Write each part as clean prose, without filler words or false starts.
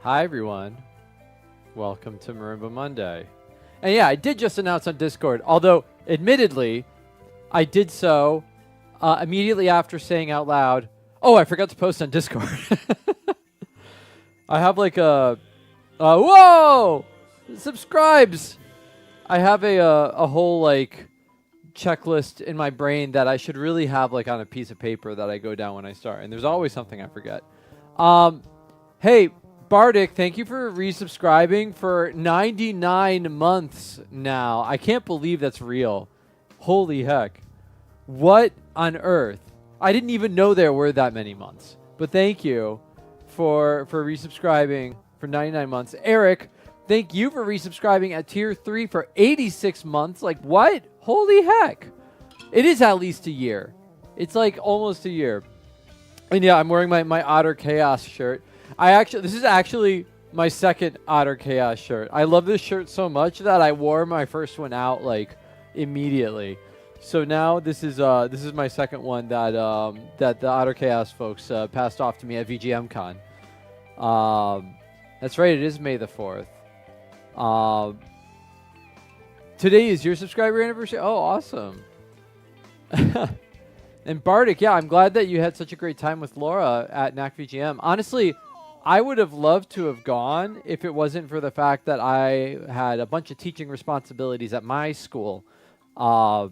Hi everyone, welcome to Marimba Monday. And yeah, I did just announce on Discord, although admittedly, I did so immediately after saying out loud, oh, I forgot to post on Discord. I have like whoa, subscribes. I have a whole like checklist in my brain that I should really have like on a piece of paper that I go down when I start. And there's always something I forget. Hey, Bardic, thank you for resubscribing for 99 months now. I can't believe that's real. Holy heck. What on earth? I didn't even know there were that many months. But thank you for resubscribing for 99 months. Eric, thank you for resubscribing at tier 3 for 86 months. Like, what? Holy heck. It is at least a year. It's like almost a year. And yeah, I'm wearing my Otter Chaos shirt. This is actually my second Otter Chaos shirt. I love this shirt so much that I wore my first one out like immediately. So now this is my second one that that the Otter Chaos folks passed off to me at VGM Con. That's right, it is May the 4th. Today is your subscriber anniversary. Oh, awesome. And Bardic, yeah, I'm glad that you had such a great time with Laura at NAC VGM. Honestly, I would have loved to have gone if it wasn't for the fact that I had a bunch of teaching responsibilities at my school. It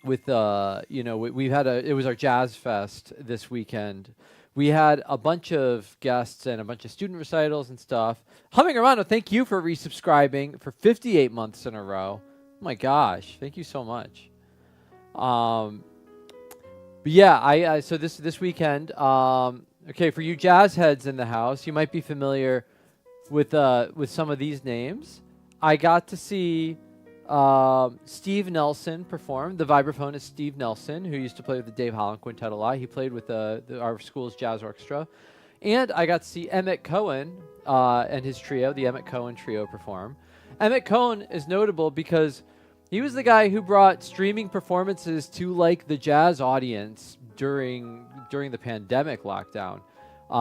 was our Jazz Fest this weekend. We had a bunch of guests and a bunch of student recitals and stuff. Humming Armando, thank you for resubscribing for 58 months in a row. Oh my gosh, thank you so much. But yeah, so this weekend, okay, for you jazz heads in the house, you might be familiar with some of these names. I got to see Steve Nelson perform. The vibraphonist Steve Nelson, who used to play with the Dave Holland Quintet a lot. He played with our school's jazz orchestra. And I got to see Emmett Cohen and his trio, the Emmett Cohen Trio, perform. Emmett Cohen is notable because he was the guy who brought streaming performances to like the jazz audience during the pandemic lockdown.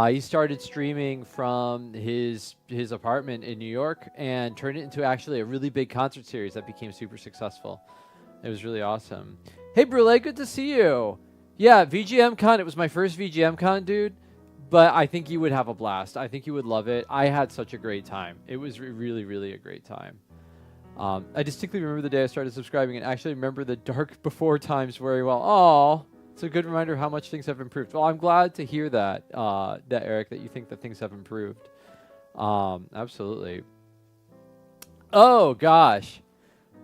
He started streaming from his apartment in New York and turned it into actually a really big concert series that became super successful. It was really awesome. Hey, Brule, good to see you. Yeah, VGM Con, it was my first VGM Con, dude, but I think you would have a blast. I think you would love it. I had such a great time. It was really, really a great time. I distinctly remember the day I started subscribing and actually remember the dark before times very well. Oh, it's a good reminder of how much things have improved. Well, I'm glad to hear that, Eric, that you think that things have improved. Absolutely. Oh, gosh.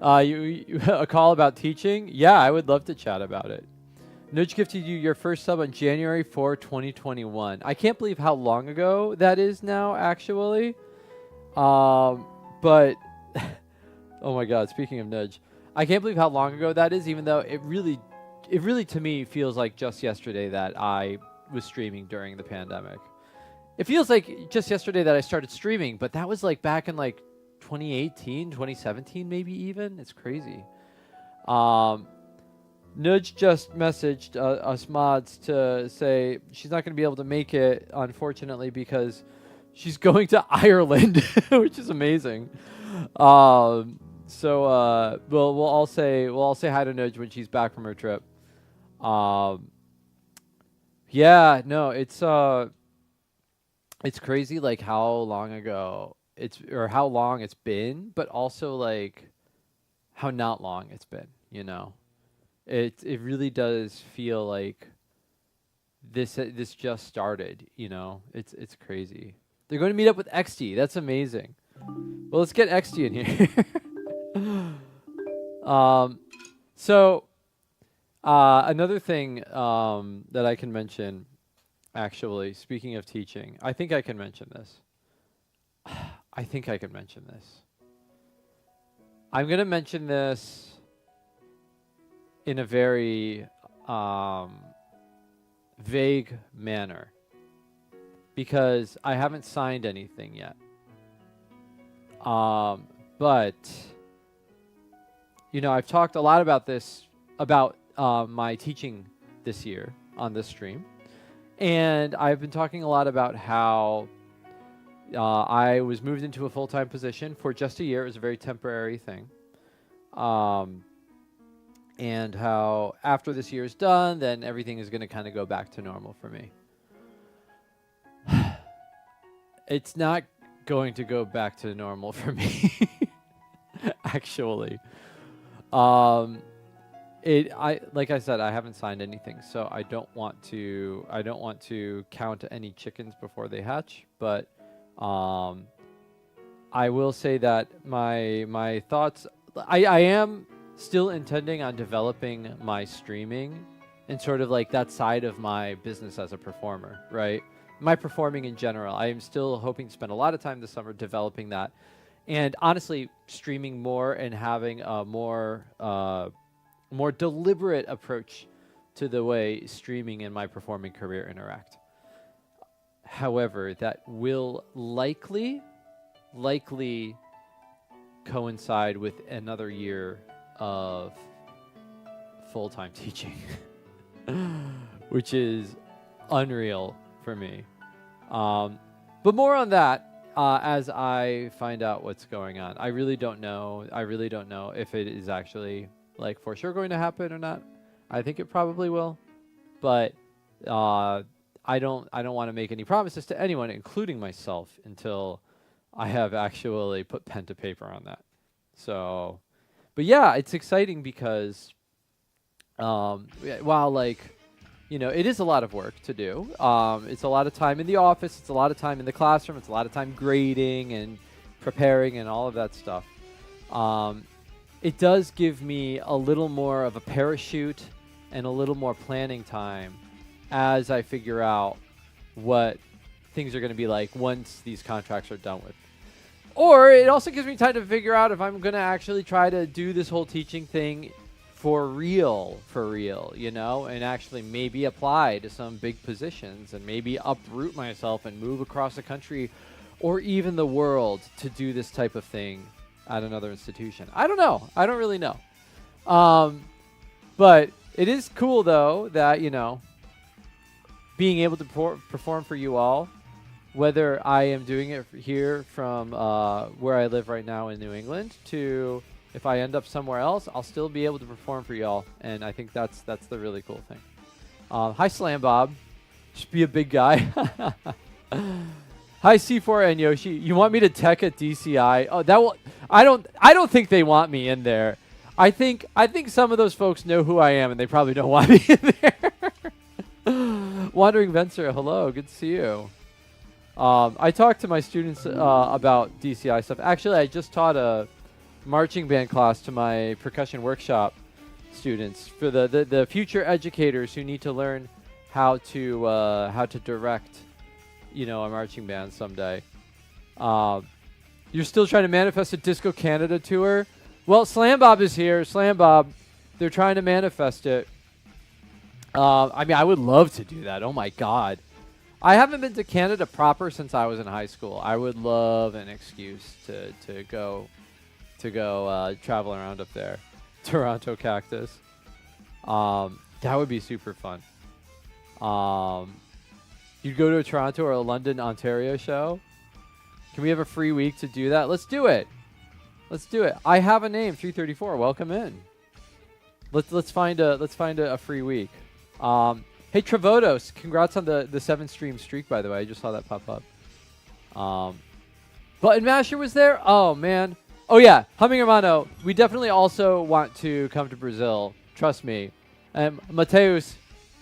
You a call about teaching? Yeah, I would love to chat about it. Nudge gifted you your first sub on January 4, 2021. I can't believe how long ago that is now, actually. But... oh my God, speaking of Nudge, I can't believe how long ago that is, even though it really to me feels like just yesterday that I was streaming during the pandemic. It feels like just yesterday that I started streaming, but that was like back in like 2018, 2017 maybe even. It's crazy. Nudge just messaged us mods to say she's not going to be able to make it, unfortunately, because she's going to Ireland, which is amazing. So we'll all say hi to Nudge when she's back from her trip. Yeah, no, it's it's crazy like how long ago it's or how long it's been, but also like how not long it's been, you know. It really does feel like this just started, you know. It's crazy. They're going to meet up with XD. That's amazing. Well, let's get XD in here. So another thing that I can mention, actually, speaking of teaching, I think I can mention this. I think I can mention this. I'm going to mention this in a very vague manner because I haven't signed anything yet. But, you know, I've talked a lot about this, about my teaching this year on this stream. And I've been talking a lot about how I was moved into a full-time position for just a year. It was a very temporary thing. And how after this year is done, then everything is going to kind of go back to normal for me. It's not going to go back to normal for me, actually. Like I said, I haven't signed anything, so I don't want to count any chickens before they hatch. But I will say that my thoughts. I am still intending on developing my streaming and sort of like that side of my business as a performer, right? My performing in general. I am still hoping to spend a lot of time this summer developing that. And honestly, streaming more and having a more deliberate approach to the way streaming and my performing career interact. However, that will likely coincide with another year of full-time teaching, which is unreal for me. But more on that as I find out what's going on. I really don't know. I really don't know if it is actually like for sure going to happen or not. I think it probably will, but I don't want to make any promises to anyone, including myself, until I have actually put pen to paper on that. So, but yeah, it's exciting because while like, you know, it is a lot of work to do. It's a lot of time in the office. It's a lot of time in the classroom. It's a lot of time grading and preparing and all of that stuff. It does give me a little more of a parachute and a little more planning time as I figure out what things are going to be like once these contracts are done with. Or it also gives me time to figure out if I'm going to actually try to do this whole teaching thing for real, you know, and actually maybe apply to some big positions and maybe uproot myself and move across the country or even the world to do this type of thing at another institution. I don't know. I don't really know. But it is cool, though, that, you know, being able to perform for you all, whether I am doing it here from where I live right now in New England to if I end up somewhere else, I'll still be able to perform for y'all. And I think that's the really cool thing. Hi, Slam Bob. Just be a big guy. Hi, C4 and Yoshi. You want me to tech at DCI? Oh, that will. I don't think they want me in there. I think some of those folks know who I am, and they probably don't want me in there. Wandering Vencer, hello. Good to see you. I talked to my students about DCI stuff. Actually, I just taught a marching band class to my percussion workshop students for the future educators who need to learn how to direct, you know, a marching band someday. You're still trying to manifest a Disco Canada tour? Well, Slam Bob is here. Slam Bob, they're trying to manifest it. I mean, I would love to do that. Oh my God. I haven't been to Canada proper since I was in high school. I would love an excuse to go travel around up there. Toronto Cactus. That would be super fun. You'd go to a Toronto or a London, Ontario show? Can we have a free week to do that? Let's do it. Let's do it. I have a name, 334. Welcome in. Let's find a free week. Hey Travodos, congrats on the 7 stream streak, by the way. I just saw that pop up. Button Masher was there. Oh man. Oh yeah, Humming Hermano. We definitely also want to come to Brazil. Trust me. And Mateus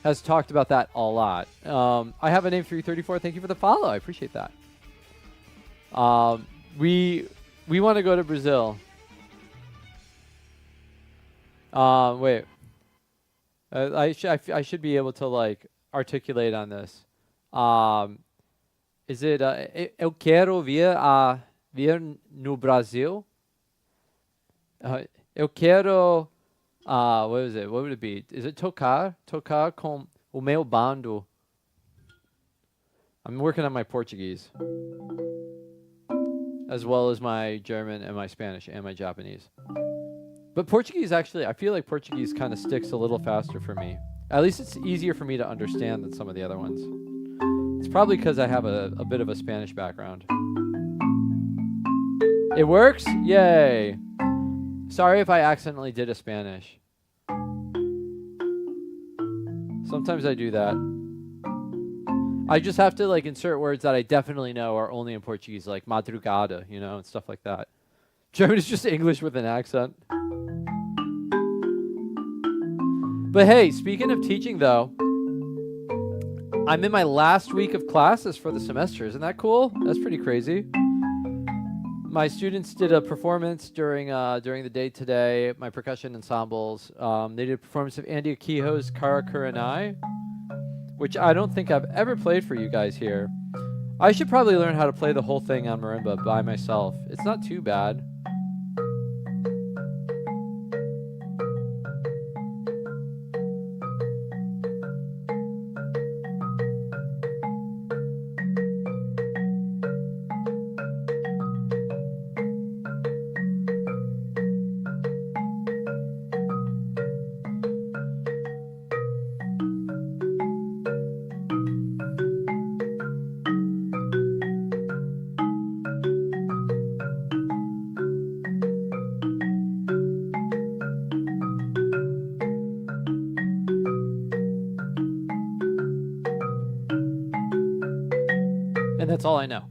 has talked about that a lot. I have a name 334. Thank you for the follow. I appreciate that. We want to go to Brazil. Wait. I should be able to like articulate on this. Is it eu quero vir no Brasil? Eu quero what is it? What would it be? Is it tocar com o meu bando? I'm working on my Portuguese, as well as my German and my Spanish and my Japanese. But Portuguese, actually, I feel like Portuguese kind of sticks a little faster for me. At least it's easier for me to understand than some of the other ones. It's probably because I have a bit of a Spanish background. It works? Yay! Sorry if I accidentally did a Spanish. Sometimes I do that. I just have to like insert words that I definitely know are only in Portuguese, like madrugada, you know, and stuff like that. German is just English with an accent. But hey, speaking of teaching though, I'm in my last week of classes for the semester. Isn't that cool? That's pretty crazy. My students did a performance during the day today, my percussion ensembles. They did a performance of Andy Akiho's Karakuranai, which I don't think I've ever played for you guys here. I should probably learn how to play the whole thing on marimba by myself. It's not too bad. And that's all I know.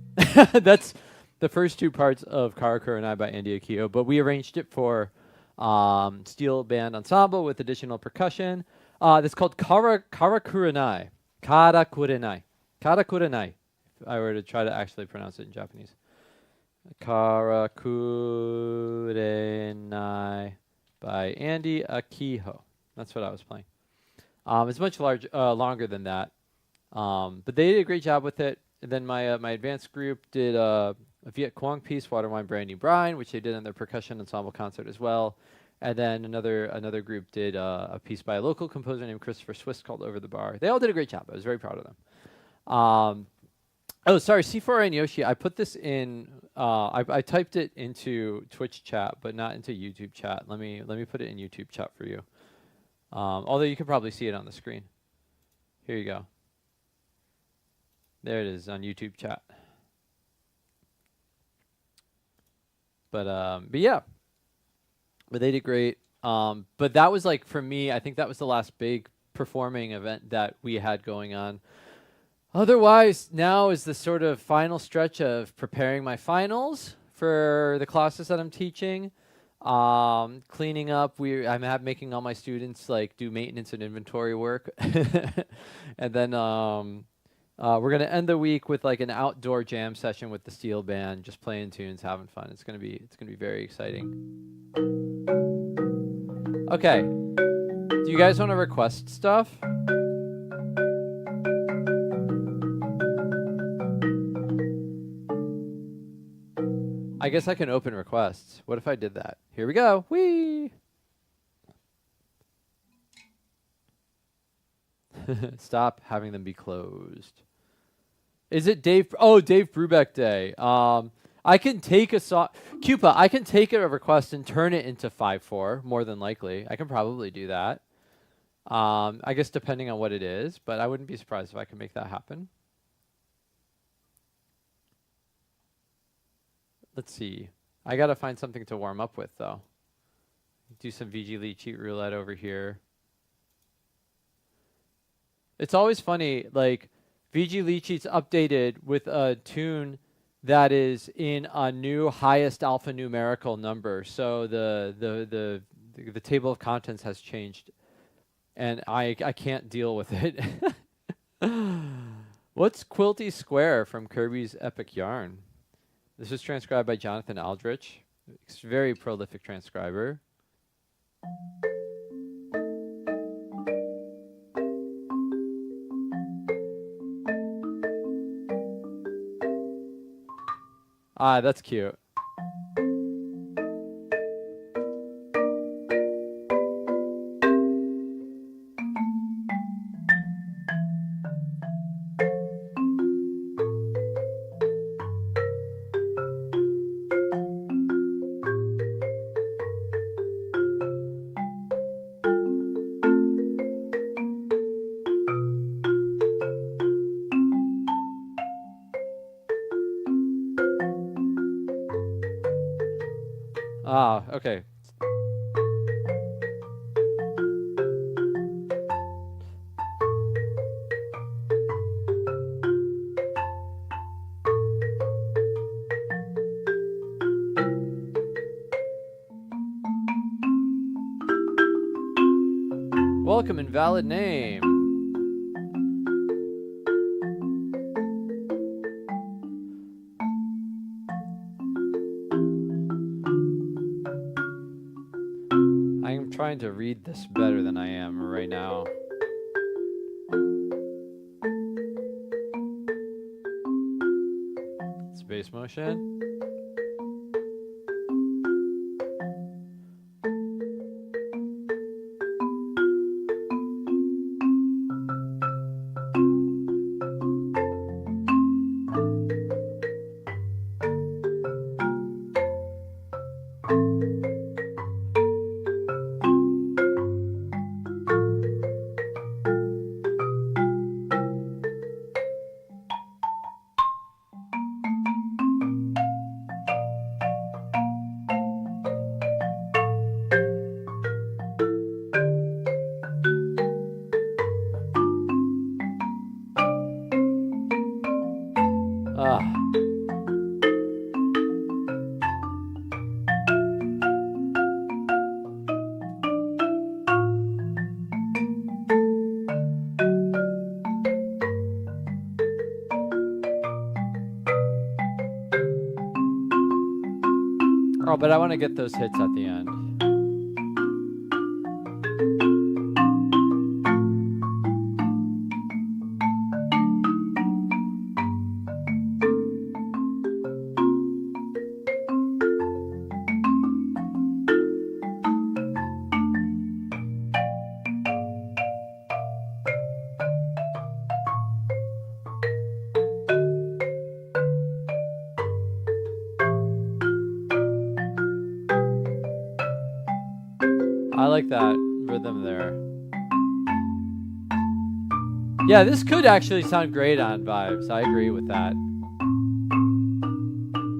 That's the first two parts of Karakuranai by Andy Akiho, but we arranged it for steel band ensemble with additional percussion. That's called Karakuranai. Karakuranai. Karakuranai. If I were to try to actually pronounce it in Japanese. Karakuranai by Andy Akiho. That's what I was playing. It's much longer than that. But they did a great job with it. And then my advanced group did a Viet Quang piece, Water, Wine, Brandy, Brine, which they did in their percussion ensemble concert as well. And then another group did a piece by a local composer named Christopher Swiss called Over the Bar. They all did a great job. I was very proud of them. Oh, sorry, C4 and Yoshi. I put this in. I typed it into Twitch chat, but not into YouTube chat. Let me put it in YouTube chat for you. Although you can probably see it on the screen. Here you go. There it is on YouTube chat. But yeah. But they did great. But that was like, for me, I think that was the last big performing event that we had going on. Otherwise, now is the sort of final stretch of preparing my finals for the classes that I'm teaching. Cleaning up. I'm making all my students like do maintenance and inventory work. And then we're going to end the week with like an outdoor jam session with the steel band, just playing tunes, having fun. It's going to be very exciting. Okay. Do you guys want to request stuff? I guess I can open requests. What if I did that? Here we go. Whee! Stop having them be closed. Is it Dave? Oh, Dave Brubeck Day. I can take a song. Cupa, I can take a request and turn it into 5/4, more than likely. I can probably do that. I guess depending on what it is, but I wouldn't be surprised if I could make that happen. Let's see. I got to find something to warm up with, though. Do some VG Lead Cheat Roulette over here. It's always funny, like, VG Lead Cheat's updated with a tune that is in a new highest alphanumerical number. So the table of contents has changed, and I can't deal with it. What's Quilty Square from Kirby's Epic Yarn? This was transcribed by Jonathan Aldrich. He's a very prolific transcriber. Ah, that's cute. Ah, okay. Welcome, invalid name. I'm trying to read this better than I am right now. Space motion. Oh, but I want to get those hits at the end. I like that rhythm there. Yeah, this could actually sound great on Vibes. I agree with that.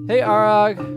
Hey, Arag.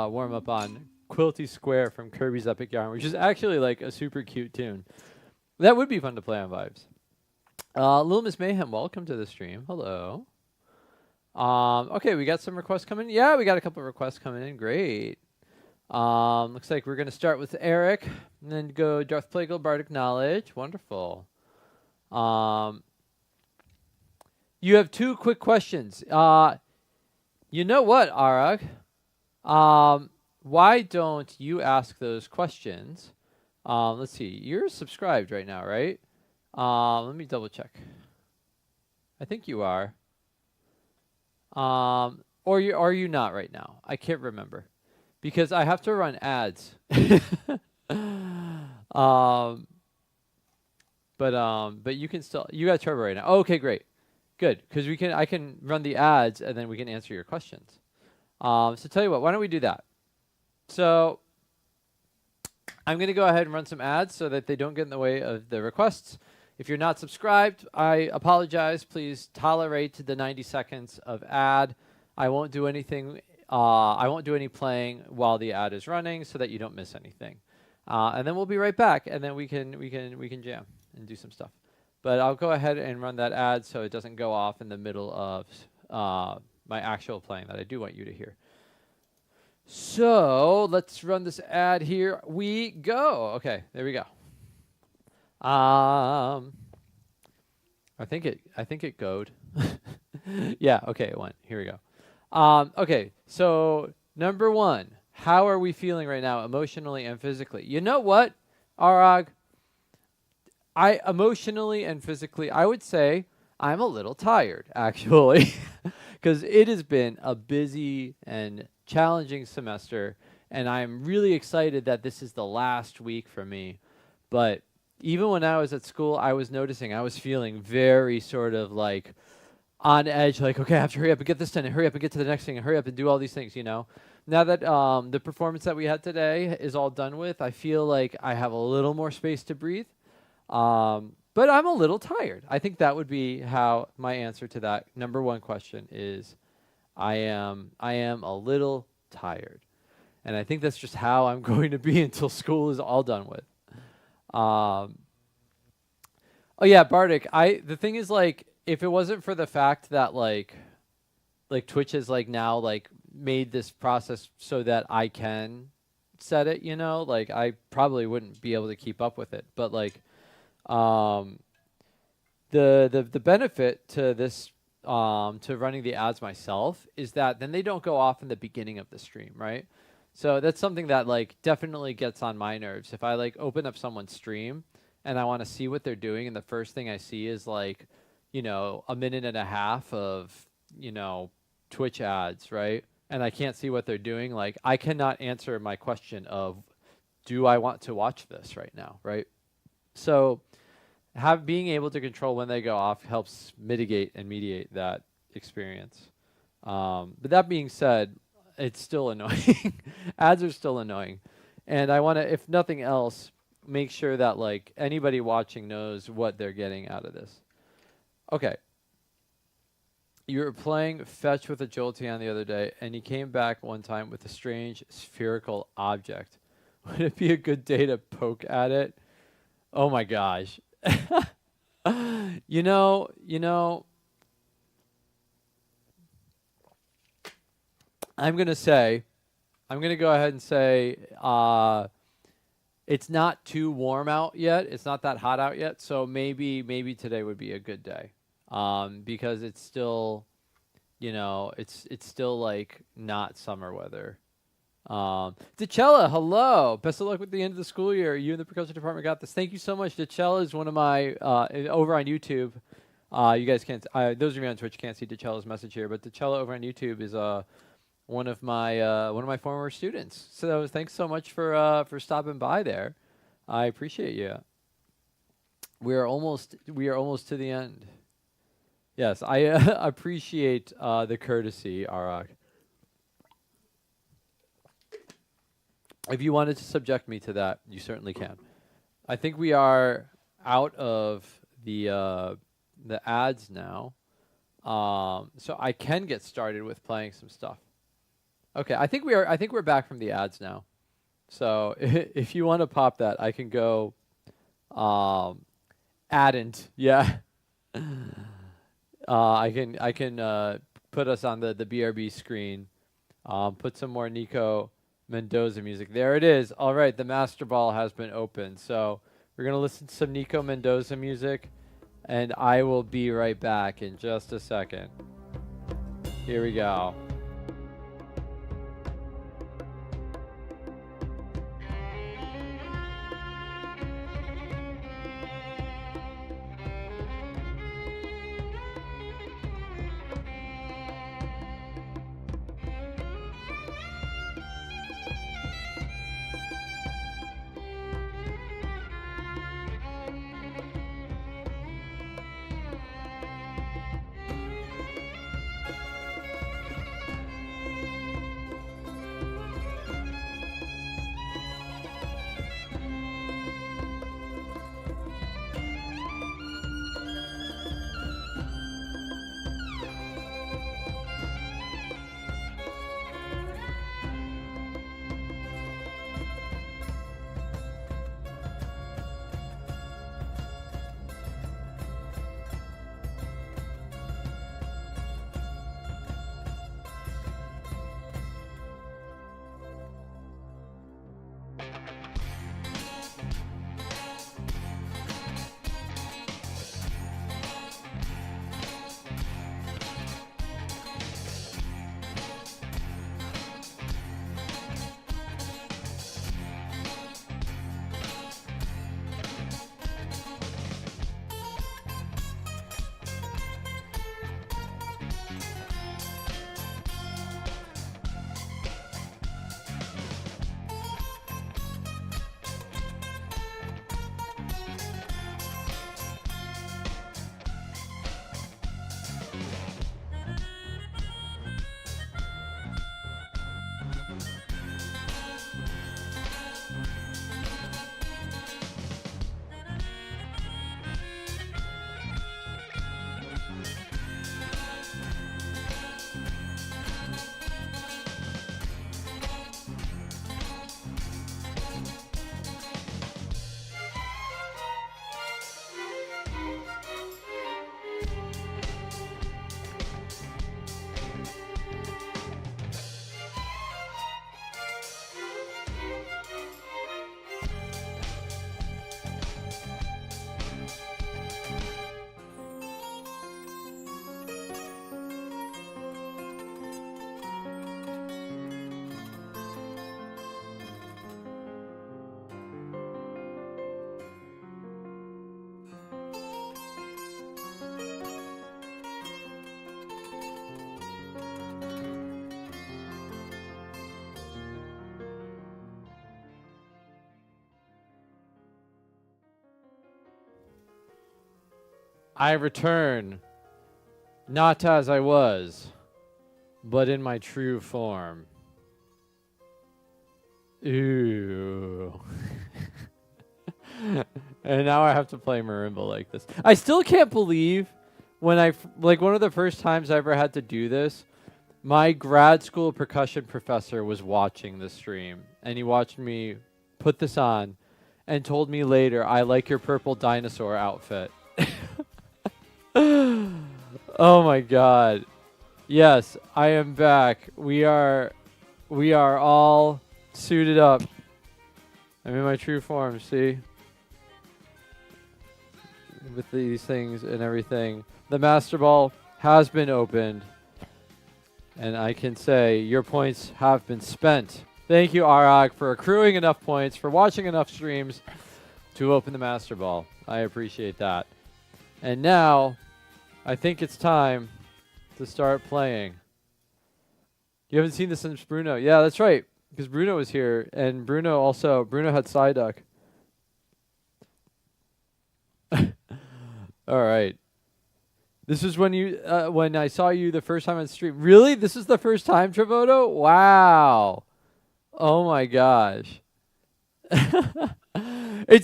warm up on Quilty Square from Kirby's Epic Yarn, which is actually like a super cute tune. That would be fun to play on Vibes. Little Miss Mayhem, welcome to the stream. Hello. Okay, we got some requests coming. Yeah, we got a couple of requests coming in. Great. Looks like we're going to start with Eric, and then go Darth Plagueis, Bardic Knowledge. Wonderful. You have 2 quick questions. You know what, Arag? Why don't you ask those questions? Let's see. You're subscribed right now, right? Let me double check. I think you are. Or are you not right now? I can't remember. Because I have to run ads. But you can still, you got Trevor right now. Oh, okay, great. Good, because I can run the ads and then we can answer your questions. So tell you what, why don't we do that? So I'm going to go ahead and run some ads so that they don't get in the way of the requests. If you're not subscribed, I apologize. Please tolerate the 90 seconds of ad. I won't do anything. I won't do any playing while the ad is running so that you don't miss anything. And then we'll be right back, and then we can jam and do some stuff. But I'll go ahead and run that ad so it doesn't go off in the middle of my actual playing that I do want you to hear. So let's run this ad. Here we go. Okay, there we go. I think it goed. Yeah, okay, it went. Here we go. Okay, so number 1, how are we feeling right now emotionally and physically? You know what, Arag? Emotionally and physically, I would say I'm a little tired, actually, because it has been a busy and challenging semester, and I'm really excited that this is the last week for me. But even when I was at school, I was noticing I was feeling very sort of like on edge, like, okay, I have to hurry up and get this done, and hurry up and get to the next thing, and hurry up and do all these things, you know? Now that the performance that we had today is all done with, I feel like I have a little more space to breathe. But I'm a little tired. I think that would be how my answer to that number 1 question is. I am a little tired. And I think that's just how I'm going to be until school is all done with. Oh yeah, Bardic, the thing is, like, if it wasn't for the fact that like Twitch has like now like made this process so that I can set it, you know, like I probably wouldn't be able to keep up with it. But like the benefit to this to running the ads myself is that then they don't go off in the beginning of the stream, right? So that's something that like definitely gets on my nerves. If I like open up someone's stream and I want to see what they're doing, and the first thing I see is like, you know, 1.5 minutes of, you know, Twitch ads, right? And I can't see what they're doing. Like, I cannot answer my question of, do I want to watch this right now, right? So being able to control when they go off helps mitigate and mediate that experience. But that being said, it's still annoying. Ads are still annoying. And I want to, if nothing else, make sure that like anybody watching knows what they're getting out of this. Okay. You were playing fetch with a Jolteon the other day, and you came back one time with a strange spherical object. Would it be a good day to poke at it? Oh my gosh. You know, I'm going to go ahead and say, it's not too warm out yet. It's not that hot out yet. So maybe today would be a good day. Because it's still, you know, it's still like not summer weather. Dechella, hello. Best of luck with the end of the school year. You and the percussion department got this. Thank you so much. Dechella is one of my, over on YouTube. You guys can't, those of you on Twitch can't see Dechella's message here, but Dechella over on YouTube is, one of my former students. So thanks so much for stopping by there. I appreciate you. We are almost to the end. Yes, I appreciate the courtesy, Arak. If you wanted to subject me to that, you certainly can. I think we are out of the ads now, so I can get started with playing some stuff. Okay, I think we're back from the ads now. So if you want to pop that, I can go addant. Yeah. I can put us on the BRB screen. Put some more Nico Mendoza music. There it is. All right, the Master Ball has been opened. So we're gonna listen to some Nico Mendoza music, and I will be right back in just a second. Here we go. I return, not as I was, but in my true form. Ooh. And now I have to play marimba like this. I still can't believe when like one of the first times I ever had to do this, my grad school percussion professor was watching the stream, and he watched me put this on and told me later, "I like your purple dinosaur outfit." Oh my god. Yes, I am back. We are all suited up. I'm in my true form, see? With these things and everything. The Master Ball has been opened. And I can say your points have been spent. Thank you, Arag, for accruing enough points, for watching enough streams to open the Master Ball. I appreciate that. And now, I think it's time to start playing. You haven't seen this since Bruno. Yeah, that's right. Because Bruno was here. And Bruno had Psyduck. All right. This is when when I saw you the first time on stream. Really? This is the first time, Travoto? Wow. Oh my gosh.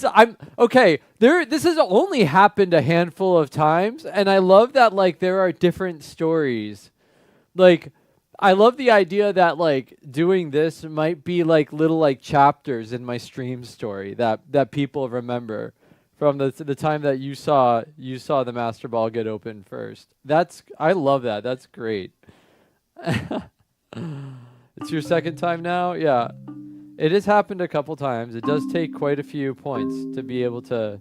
I'm okay. This has only happened a handful of times, and I love that like there are different stories. Like I love the idea that like doing this might be like little like chapters in my stream story that people remember from the time that you saw the master ball get opened first. I love that. That's great. It's your second time now? Yeah. It has happened a couple times. It does take quite a few points to be able to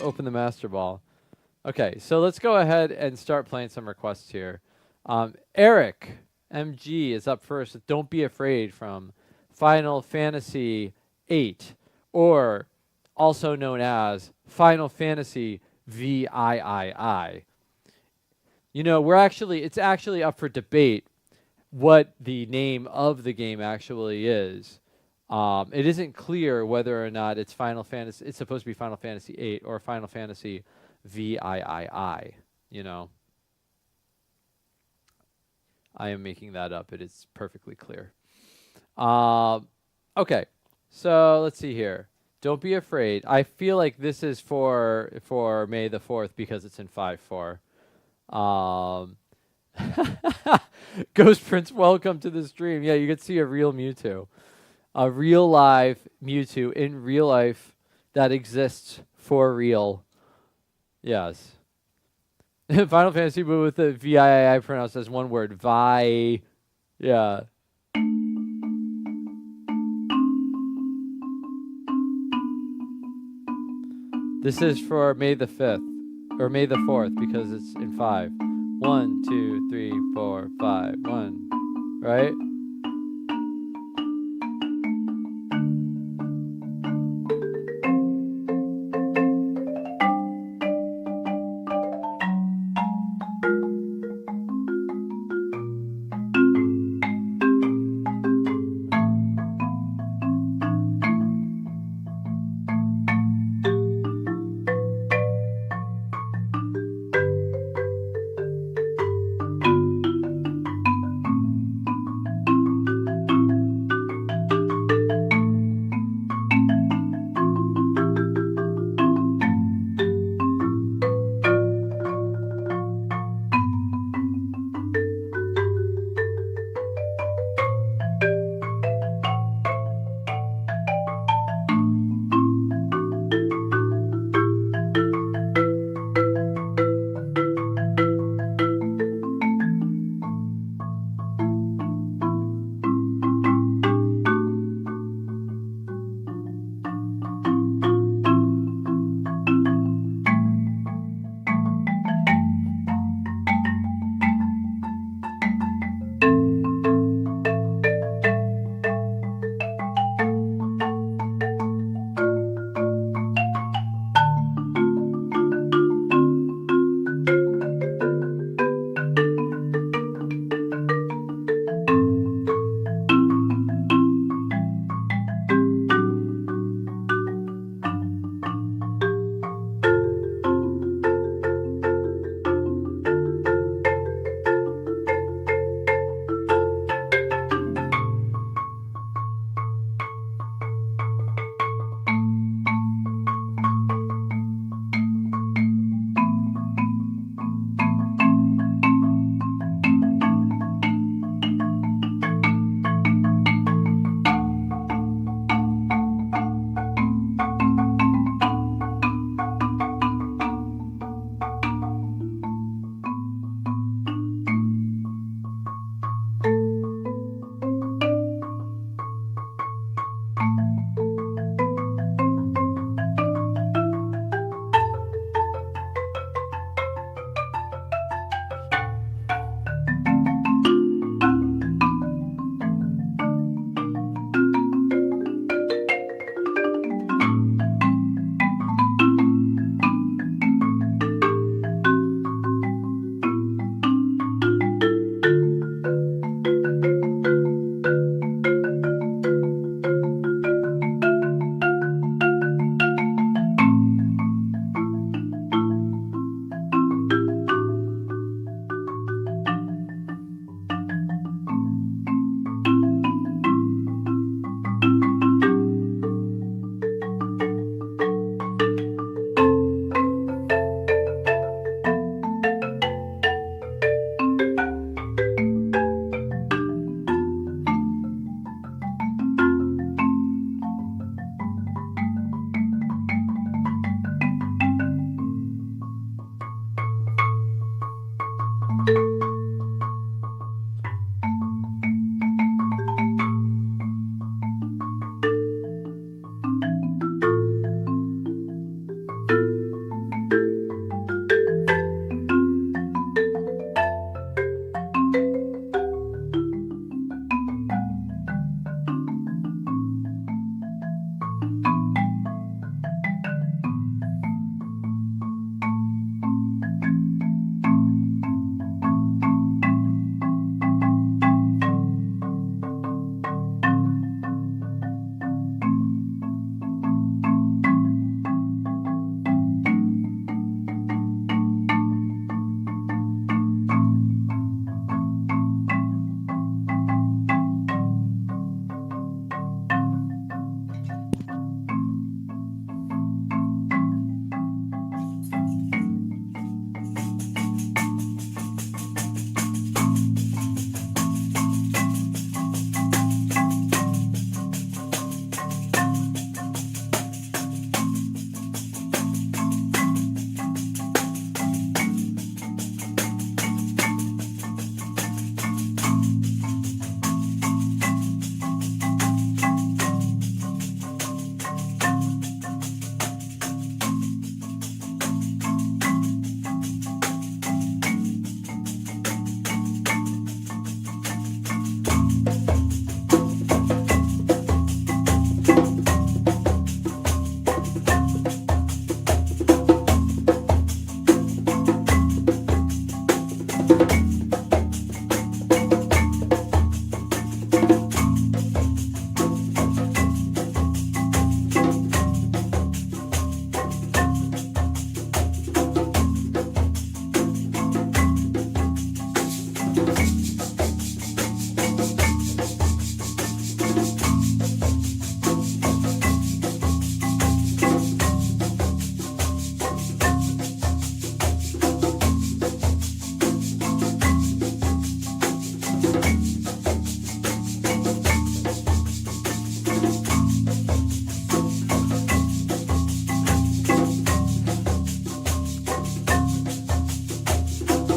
open the master ball. Okay, so let's go ahead and start playing some requests here. Eric MG is up first with Don't Be Afraid from Final Fantasy VIII, or also known as Final Fantasy VIII. You know, it's actually up for debate what the name of the game actually is. It isn't clear whether or not it's supposed to be Final Fantasy VIII or Final Fantasy VIII. You know, I am making that up. It is perfectly clear. Okay, so let's see here. Don't Be Afraid. I feel like this is for May the 4th because it's in 5/4. Ghost Prince, welcome to the stream. Yeah, you can see a real Mewtwo. A real live Mewtwo in real life that exists for real. Yes. Final Fantasy, but with the VII pronounced as one word. Vi. Yeah. This is for May the 5th. Or May the 4th because it's in 5. 1, 2, 3, 4, 5. 1. Right?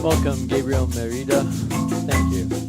Welcome, Gabriel Merida. Thank you.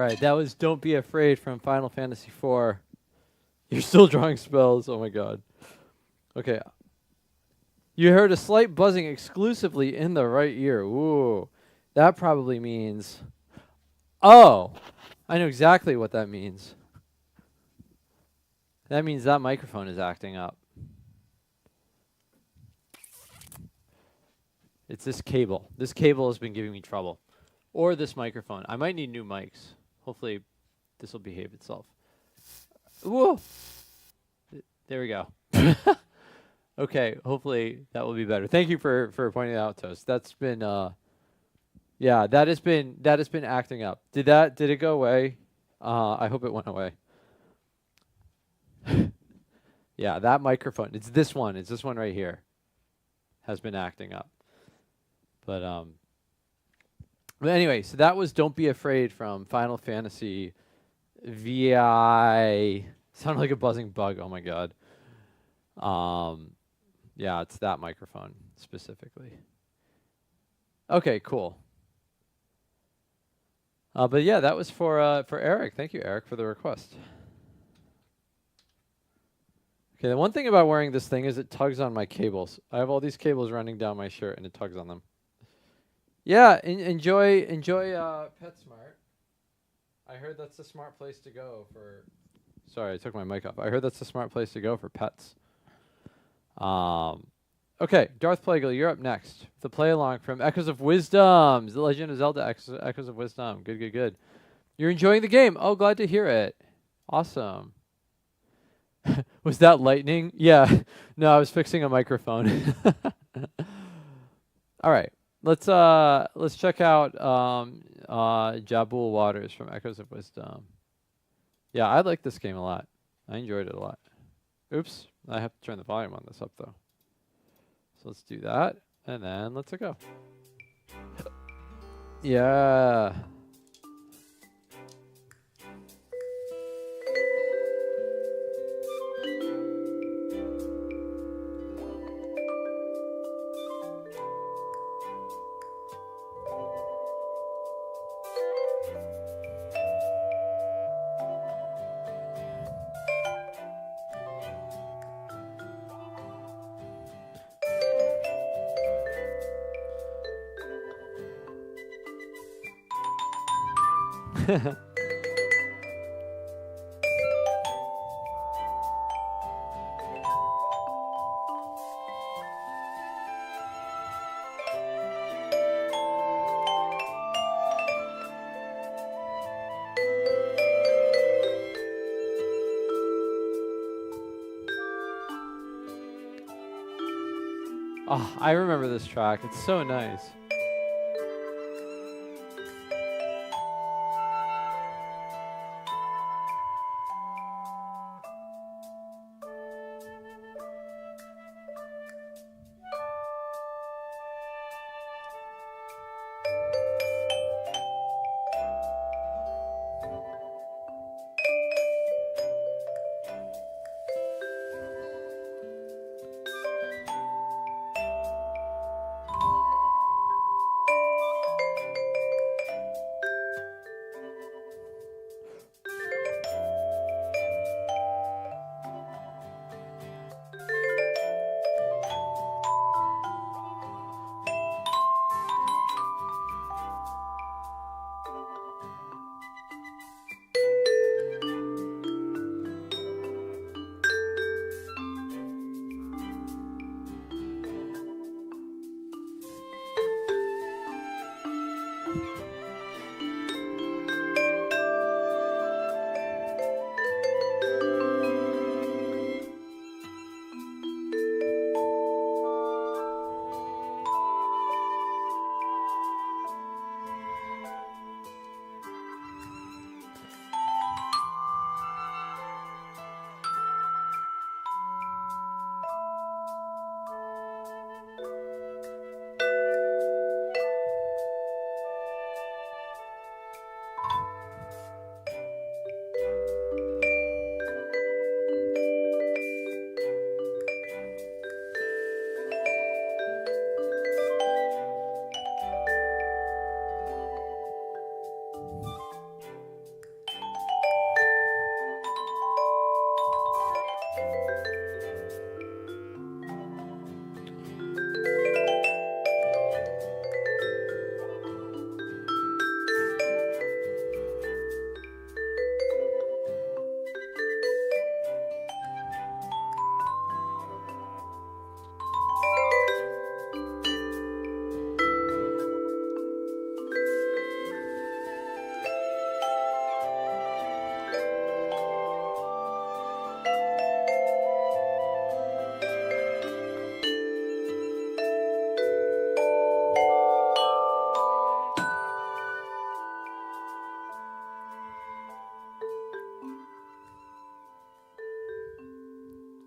right, that was Don't Be Afraid from Final Fantasy IV. You're still drawing spells. Oh my god. Okay. You heard a slight buzzing exclusively in the right ear. Ooh. That probably means... Oh! I know exactly what that means. That means that microphone is acting up. It's this cable. This cable has been giving me trouble. Or this microphone. I might need new mics. Hopefully this will behave itself. Whoa! There we go. Okay, hopefully that will be better. Thank you for pointing that out to us. That's been yeah, that has been acting up. Did it go away? I hope it went away. Yeah, that microphone. It's this one right here. Has been acting up. But anyway, so that was Don't Be Afraid from Final Fantasy VI. Sounded like a buzzing bug. Oh my god. Yeah, it's that microphone specifically. Okay, cool. But yeah, that was for Eric. Thank you, Eric, for the request. Okay, the one thing about wearing this thing is it tugs on my cables. I have all these cables running down my shirt, and it tugs on them. Yeah, enjoy PetSmart. I heard that's the smart place to go for... Sorry, I took my mic off. I heard that's the smart place to go for pets. Okay, Darth Plagueis, you're up next. The play along from Echoes of Wisdom, The Legend of Zelda Echoes of Wisdom. Good. You're enjoying the game. Oh, glad to hear it. Awesome. Was that lightning? Yeah. No, I was fixing a microphone. All right. Let's check out Jabul Waters from Echoes of Wisdom. Yeah, I like this game a lot. I enjoyed it a lot. Oops, I have to turn the volume on this up though. So let's do that, and then let's go. Yeah. Oh, I remember this track. It's so nice.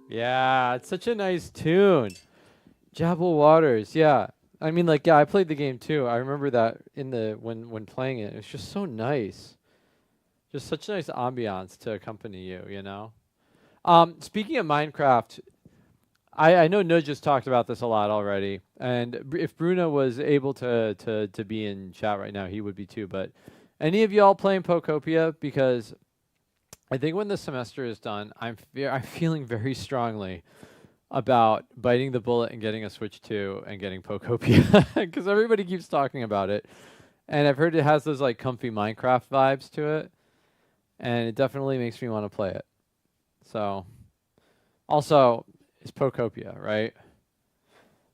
Yeah, it's such a nice tune. Jabble Waters, yeah. I mean, like, yeah, I played the game too. I remember that in the when playing it. It was just so nice. Just such a nice ambiance to accompany you, you know? Speaking of Minecraft, I know Nudge just talked about this a lot already, and if Bruno was able to be in chat right now, he would be too. But any of y'all playing Pokopia? Because I think when the semester is done, I'm feeling very strongly about biting the bullet and getting a Switch 2 and getting Pokopia because everybody keeps talking about it, and I've heard it has those like comfy Minecraft vibes to it, and it definitely makes me want to play it. So, also, it's Pokopia, right?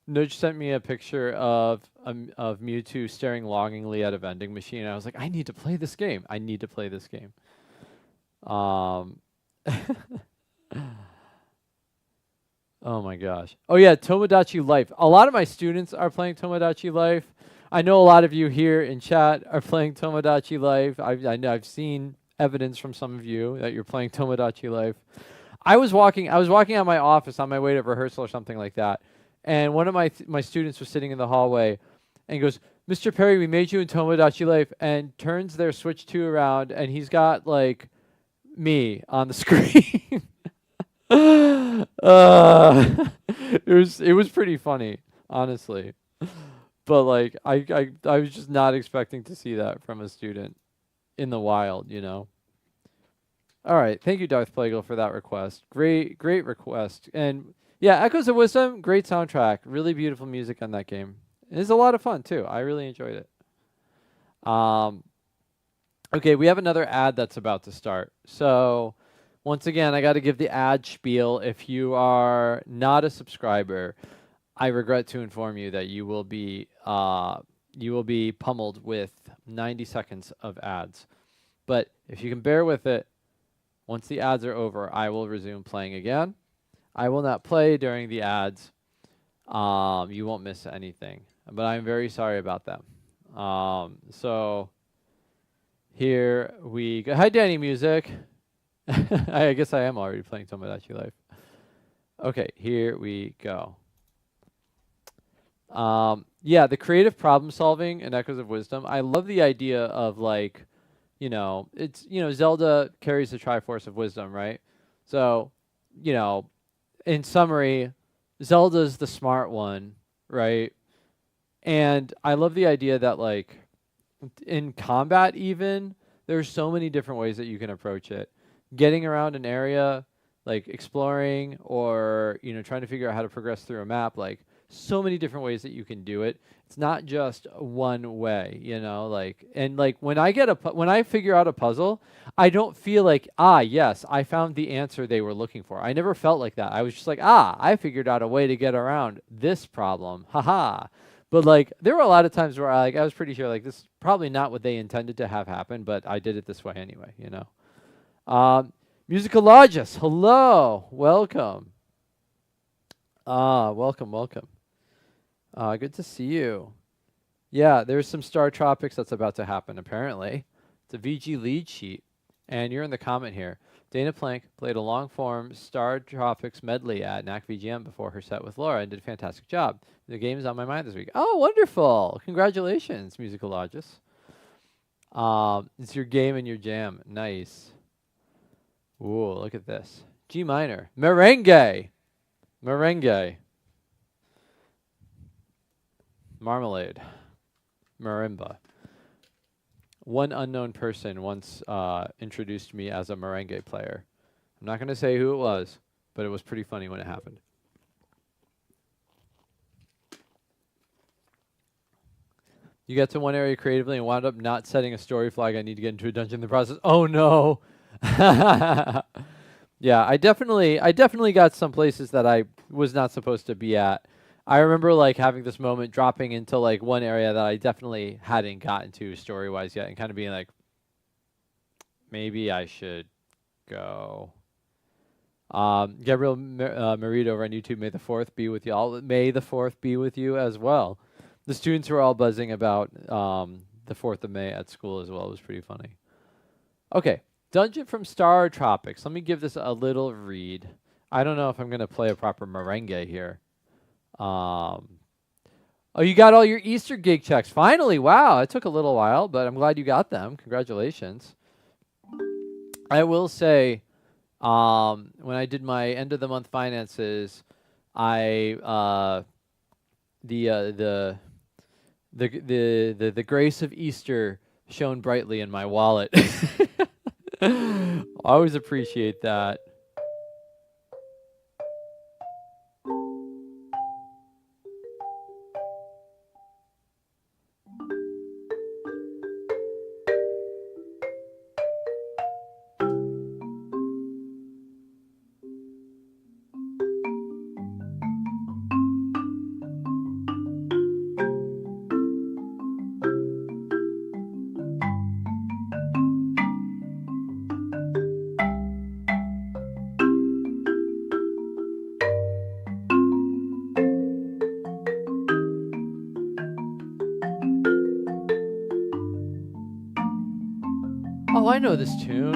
Nudge sent me a picture of Mewtwo staring longingly at a vending machine. I was like, I need to play this game. I need to play this game. Oh my gosh. Oh yeah, Tomodachi Life. A lot of my students are playing Tomodachi Life. I know a lot of you here in chat are playing Tomodachi Life. I know I've seen evidence from some of you that you're playing Tomodachi Life. I was walking out of my office on my way to rehearsal or something like that, and one of my students was sitting in the hallway, and he goes, "Mr. Perry, we made you in Tomodachi Life," and turns their Switch 2 around, and he's got like me on the screen. It was pretty funny, honestly, but like I was just not expecting to see that from a student in the wild, you know. All right, thank you, Darth Plagal, for that request. Great request. And yeah, Echoes of Wisdom, great soundtrack. Really beautiful music on that game. It's a lot of fun too. I really enjoyed it. Okay, we have another ad that's about to start. So once again, I got to give the ad spiel. If you are not a subscriber, I regret to inform you that you will be pummeled with 90 seconds of ads. But if you can bear with it, once the ads are over, I will resume playing again. I will not play during the ads. You won't miss anything. But I'm very sorry about them. So here we go. Hi, Danny Music. I guess I am already playing Tomodachi Life. Okay, here we go. Yeah, the creative problem solving in Echoes of Wisdom. I love the idea of like, you know, it's, you know, Zelda carries the Triforce of Wisdom, right? So, you know, in summary, Zelda's the smart one, right? And I love the idea that like in combat even, there's so many different ways that you can approach it. Getting around an area, like exploring or, you know, trying to figure out how to progress through a map, like so many different ways that you can do it. It's not just one way, you know, like, and like when I figure out a puzzle, I don't feel like, yes, I found the answer they were looking for. I never felt like that. I was just like, I figured out a way to get around this problem. Haha. But like, there were a lot of times where I was pretty sure like this is probably not what they intended to have happen, but I did it this way anyway, you know. Musicologist, hello, welcome. Welcome. Good to see you. Yeah, there's some Star Tropics that's about to happen, apparently. It's a VG lead sheet, and you're in the comment here. Dana Plank played a long-form Star Tropics medley at NAC VGM before her set with Laura and did a fantastic job. The game is on my mind this week. Oh, wonderful. Congratulations, Musicologist. It's your game and your jam. Nice. Ooh, look at this. G minor. Merengue. Marmalade. Marimba. One unknown person once introduced me as a merengue player. I'm not going to say who it was, but it was pretty funny when it happened. You get to one area creatively and wound up not setting a story flag. I need to get into a dungeon in the process. Oh no. Yeah, I definitely got some places that I was not supposed to be at. I remember like having this moment dropping into like one area that I definitely hadn't gotten to story-wise yet and kind of being like, maybe I should go. Gabriel Merito over on YouTube, May the 4th be with you all. May the 4th be with you as well. The students were all buzzing about the 4th of May at school as well. It was pretty funny. Okay, Dungeon from Star Tropics. Let me give this a little read. I don't know if I'm gonna play a proper merengue here. Um, oh, you got all your Easter gig checks finally! Wow, it took a little while, but I'm glad you got them. Congratulations. I will say, when I did my end of the month finances, I the uh, the the grace of Easter shone brightly in my wallet. I always appreciate that. Oh, I know this tune.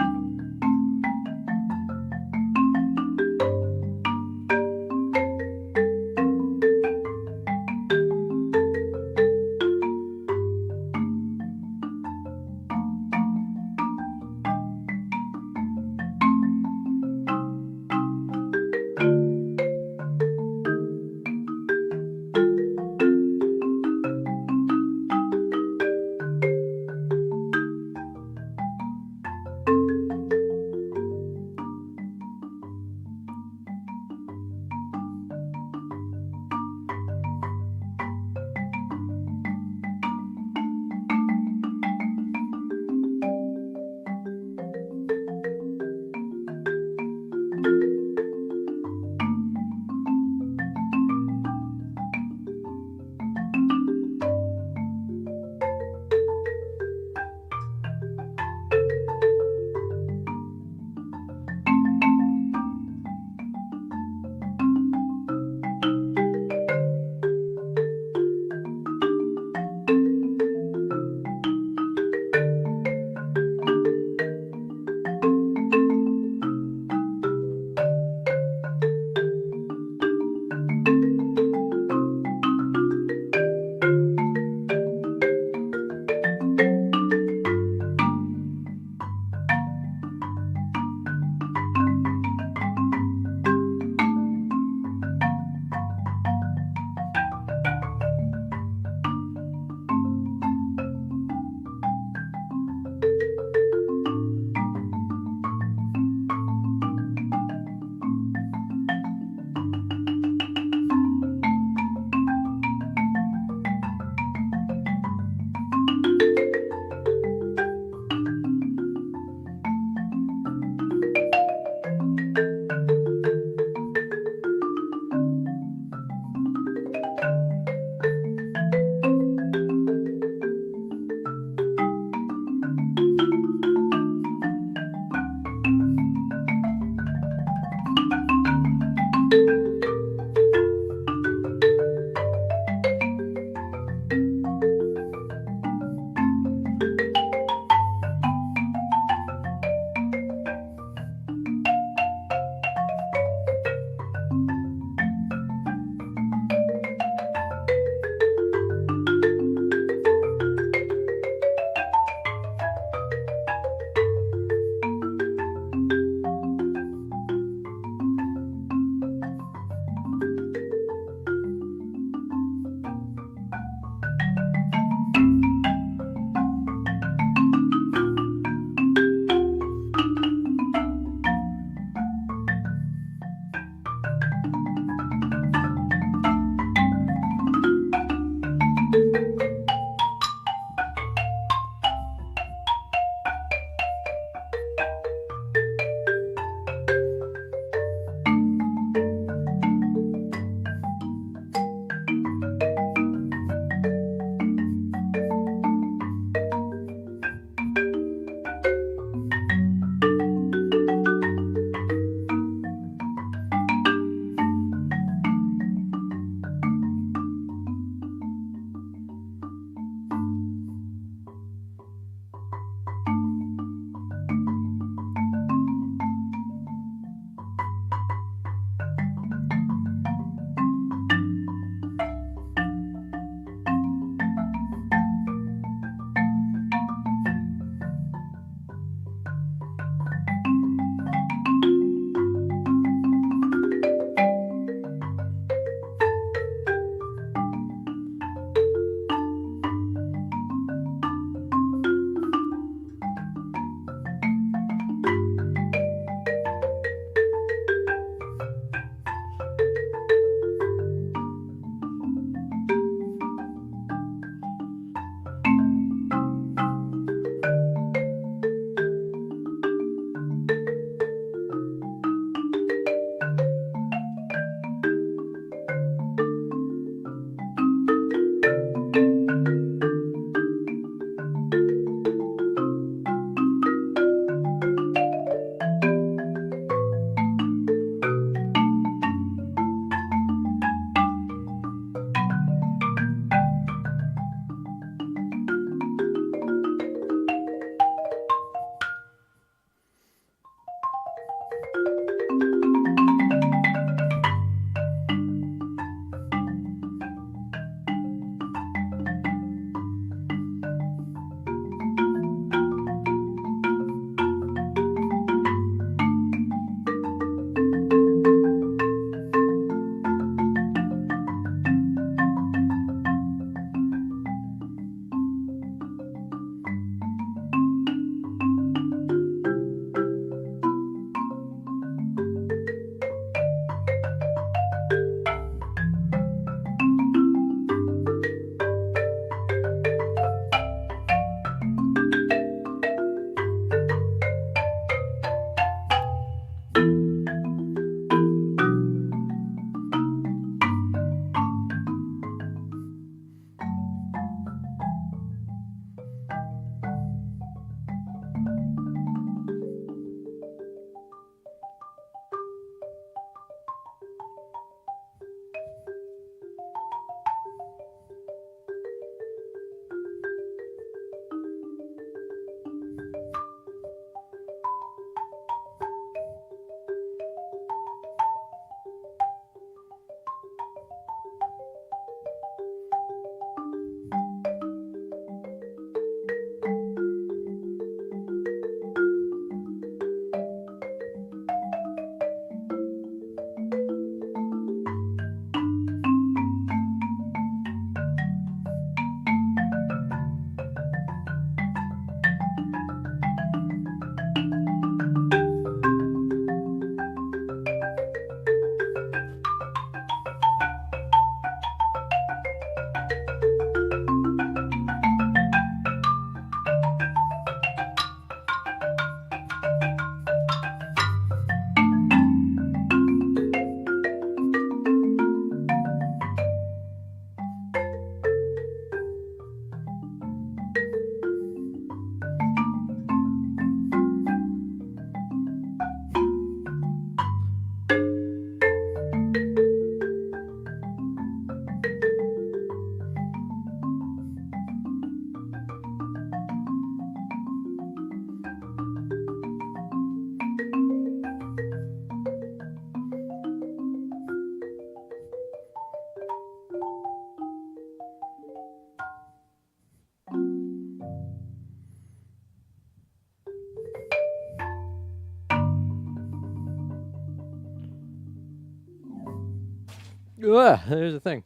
Ugh, there's a thing.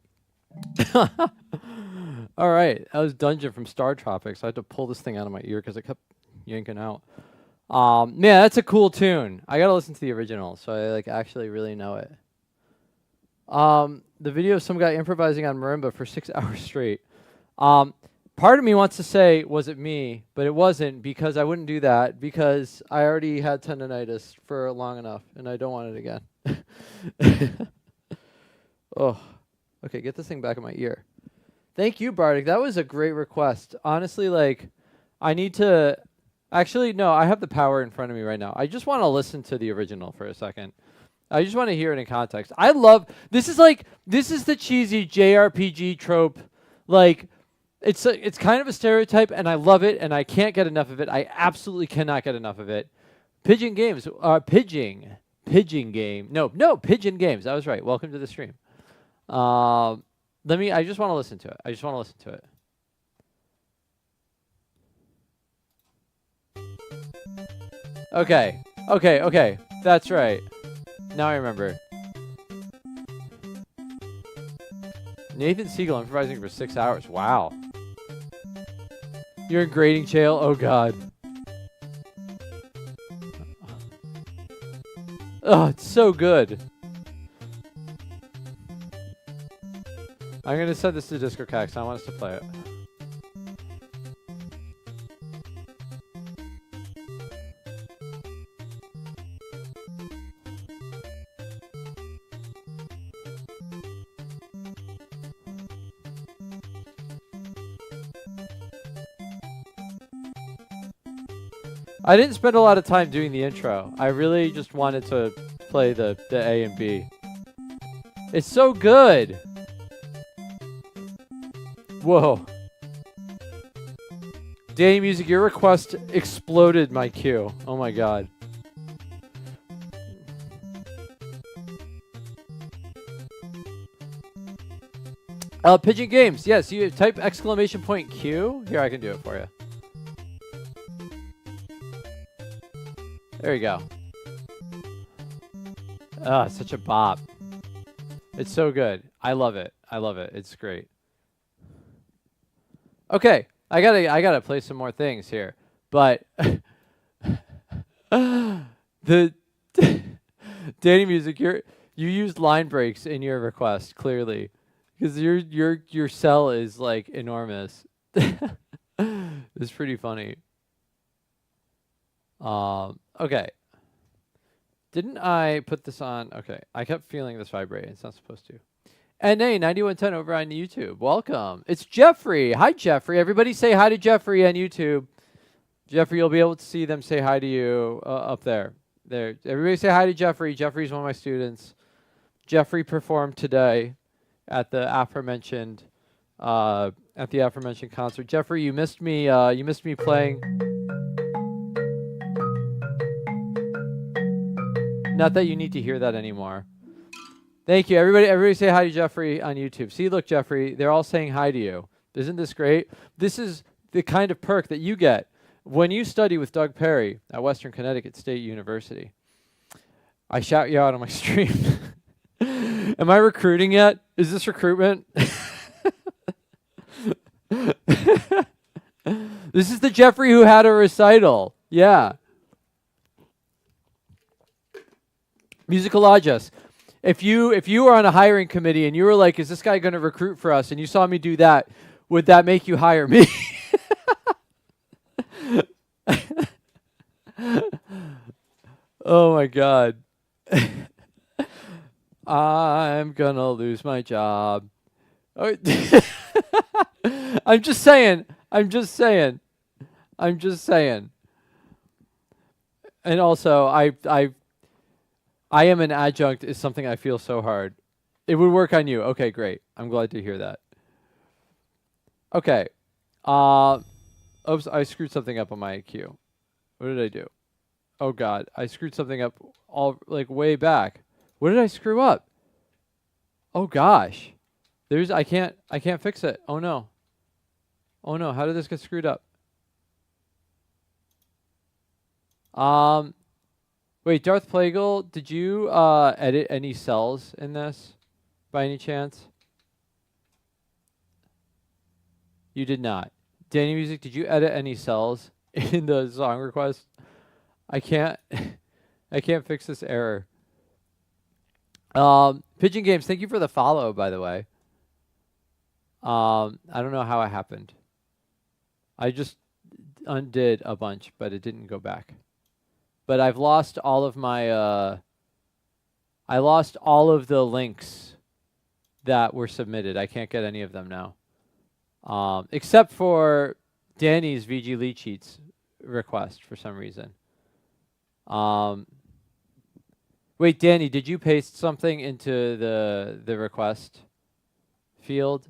All right, that was Dungeon from Star Tropics. I had to pull this thing out of my ear because it kept yanking out. Man, that's a cool tune. I gotta listen to the original, so I like actually really know it. The video of some guy improvising on marimba for 6 hours straight. Part of me wants to say, was it me? But it wasn't, because I wouldn't do that, because I already had tendonitis for long enough, and I don't want it again. Oh, okay, get this thing back in my ear. Thank you, Bardic. That was a great request. Honestly, like, I need to... Actually, no, I have the power in front of me right now. I just want to listen to the original for a second. I just want to hear it in context. I love... This is the cheesy JRPG trope. Like, it's kind of a stereotype, and I love it, and I can't get enough of it. I absolutely cannot get enough of it. Pigeon Games. Pigeon Game. No, Pigeon Games. I was right. Welcome to the stream. I just want to listen to it. Okay. That's right. Now I remember. Nathan Siegel improvising for 6 hours. Wow. You're in grading jail? Oh, God. Oh, it's so good. I'm going to set this to Discord Cax. I want us to play it. I didn't spend a lot of time doing the intro. I really just wanted to play the A and B. It's so good. Whoa. Danny Music, your request exploded my queue. Oh my God. Pigeon Games. Yes, you type exclamation point Q. Here, I can do it for you. There you go. Oh, it's such a bop. It's so good. I love it. I love it. It's great. Okay, I gotta play some more things here, but the Danny Music, you used line breaks in your request clearly, because your cell is like enormous. It's pretty funny. Okay. Didn't I put this on? Okay, I kept feeling this vibrate. It's not supposed to. NA9110 over on YouTube. Welcome. It's Jeffrey. Hi, Jeffrey. Everybody say hi to Jeffrey on YouTube. Jeffrey, you'll be able to see them say hi to you up there. There. Everybody say hi to Jeffrey. Jeffrey's one of my students. Jeffrey performed today at the aforementioned concert. Jeffrey, you missed me. You missed me playing. Not that you need to hear that anymore. Thank you, everybody. Everybody say hi to Jeffrey on YouTube. See, look, Jeffrey, they're all saying hi to you. Isn't this great? This is the kind of perk that you get when you study with Doug Perry at Western Connecticut State University. I shout you out on my stream. Am I recruiting yet? Is this recruitment? This is the Jeffrey who had a recital. Yeah. Musicologist. If you were on a hiring committee and you were like, is this guy going to recruit for us? And you saw me do that, would that make you hire me? Oh my God. I'm going to lose my job. I'm just saying. And also, I am an adjunct is something I feel so hard. It would work on you. Okay, great. I'm glad to hear that. Okay. Oops, I screwed something up on my queue. What did I do? Oh God, I screwed something up all like way back. What did I screw up? Oh gosh. I can't fix it. Oh no. Oh no, how did this get screwed up? Wait, Darth Plagal, did you edit any cells in this by any chance? You did not. Danny Music, did you edit any cells in the song request? I can't fix this error. Pigeon Games, thank you for the follow, by the way. I don't know how it happened. I just undid a bunch, but it didn't go back. But I've lost all of my, I lost all of the links that were submitted. I can't get any of them now. Except for Danny's VG lead sheets request for some reason. Wait, Danny, did you paste something into the request field?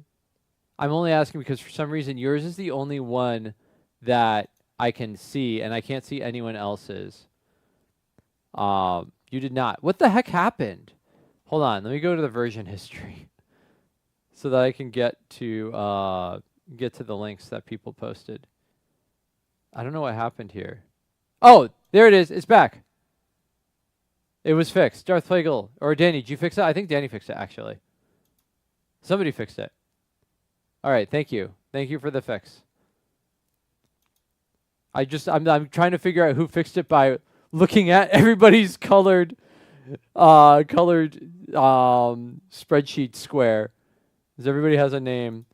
I'm only asking because for some reason yours is the only one that I can see, and I can't see anyone else's. You did not. What the heck happened? Hold on. Let me go to the version history so that I can get to the links that people posted. I don't know what happened here. Oh, there it is. It's back. It was fixed. Darth Plagal or Danny, did you fix it? I think Danny fixed it actually. Somebody fixed it. All right. Thank you. Thank you for the fix. I'm trying to figure out who fixed it by looking at everybody's colored spreadsheet square. Because everybody has a name.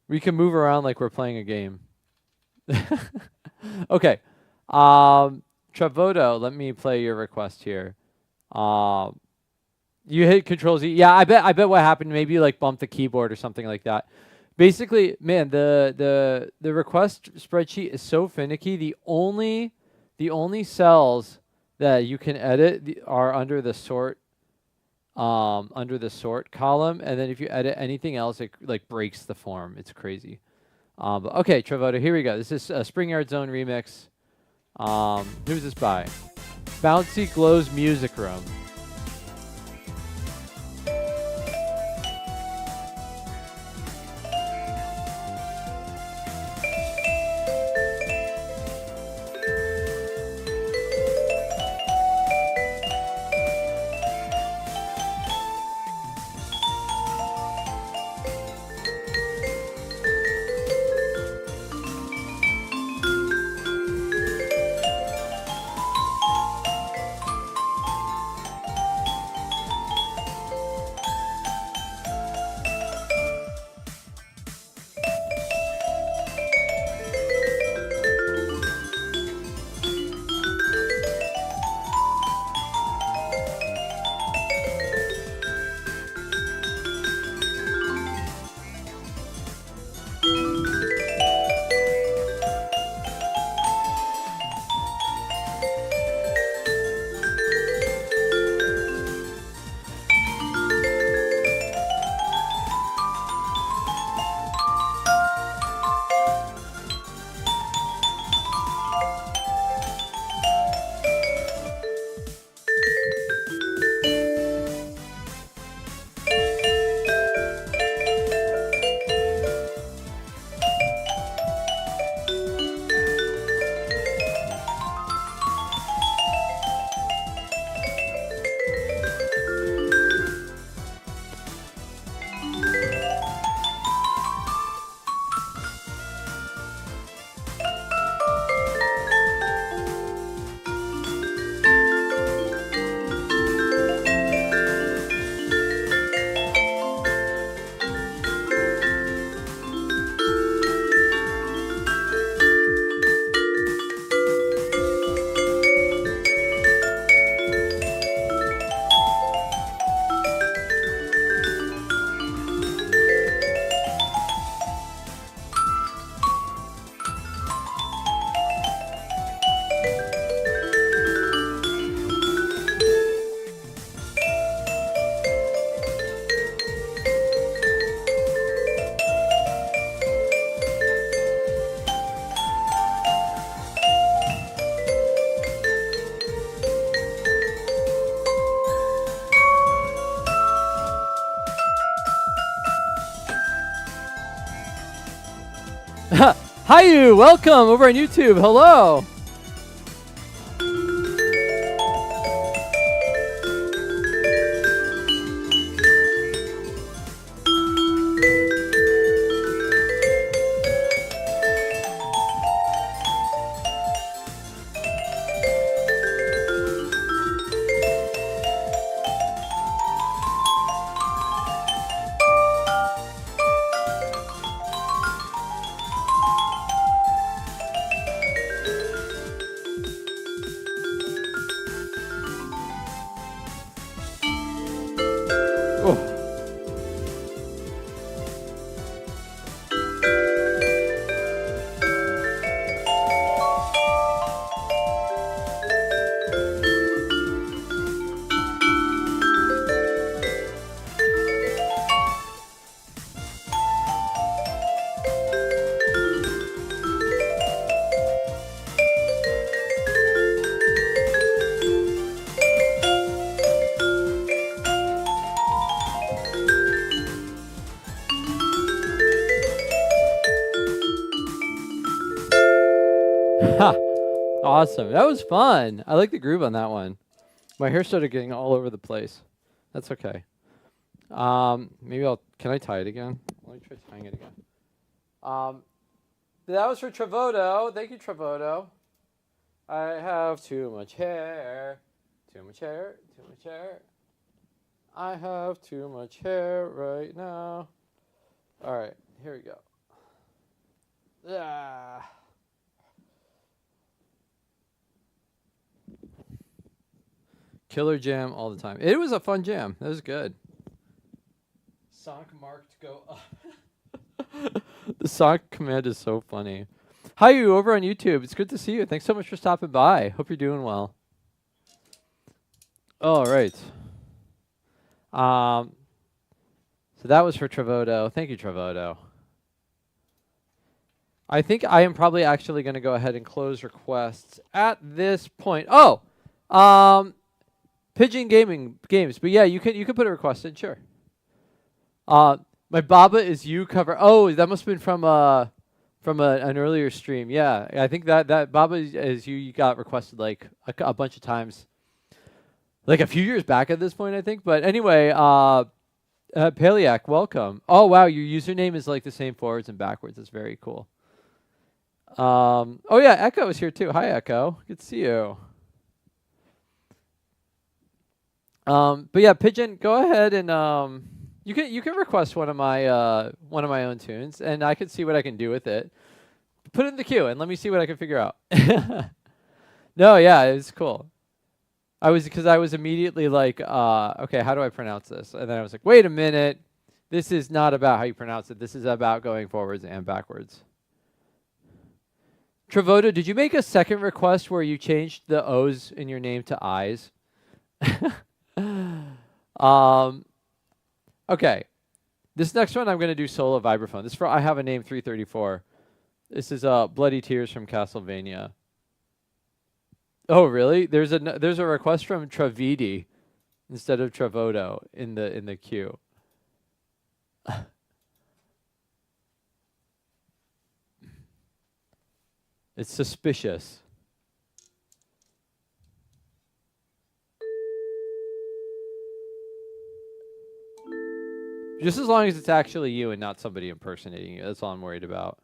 We can move around like we're playing a game. Okay. Travoto, let me play your request here. You hit Control Z. Yeah, I bet what happened, maybe like bump the keyboard or something like that. Basically, man, the request spreadsheet is so finicky. The only cells that you can edit are under the sort column, and then if you edit anything else, it like breaks the form. It's crazy. But okay, Travoto, here we go. This is a Spring Yard Zone remix. Who's this by? Bouncy Glows Music Room. Hi, you. Welcome over on YouTube. Hello. Ha! Awesome. That was fun. I like the groove on that one. My hair started getting all over the place. That's okay. Maybe can I tie it again? Let me try tying it again. That was for Travoto. Thank you, Travoto. I have too much hair. Too much hair. Too much hair. I have too much hair right now. All right, here we go. Ah. Killer jam all the time. It was a fun jam. That was good. Sonk marked go up. The Sonk command is so funny. Hi, you over on YouTube. It's good to see you. Thanks so much for stopping by. Hope you're doing well. All right. So that was for Travoto. Thank you, Travoto. I think I am probably actually going to go ahead and close requests at this point. Oh, Pigeon Games. But yeah, you can put a request in, sure. My Baba is you cover. Oh, that must have been from an earlier stream. Yeah, I think that Baba is you got requested like a bunch of times, like a few years back at this point, I think. But anyway, Paleac, welcome. Oh wow, your username is like the same forwards and backwards. That's very cool. Oh yeah, Echo is here too. Hi, Echo. Good to see you. But yeah, Pigeon, go ahead and you can request one of my own tunes, and I can see what I can do with it. Put it in the queue, and let me see what I can figure out. No, yeah, it was cool. Because I was immediately like, okay, how do I pronounce this? And then I was like, wait a minute, this is not about how you pronounce it. This is about going forwards and backwards. Travoto, did you make a second request where you changed the O's in your name to I's? Okay. This next one I'm going to do solo vibraphone. This for I Have a Name 334. This is Bloody Tears from Castlevania. Oh, really? There's a request from Travidi instead of Travoto in the queue. It's suspicious. Just as long as it's actually you and not somebody impersonating you. That's all I'm worried about.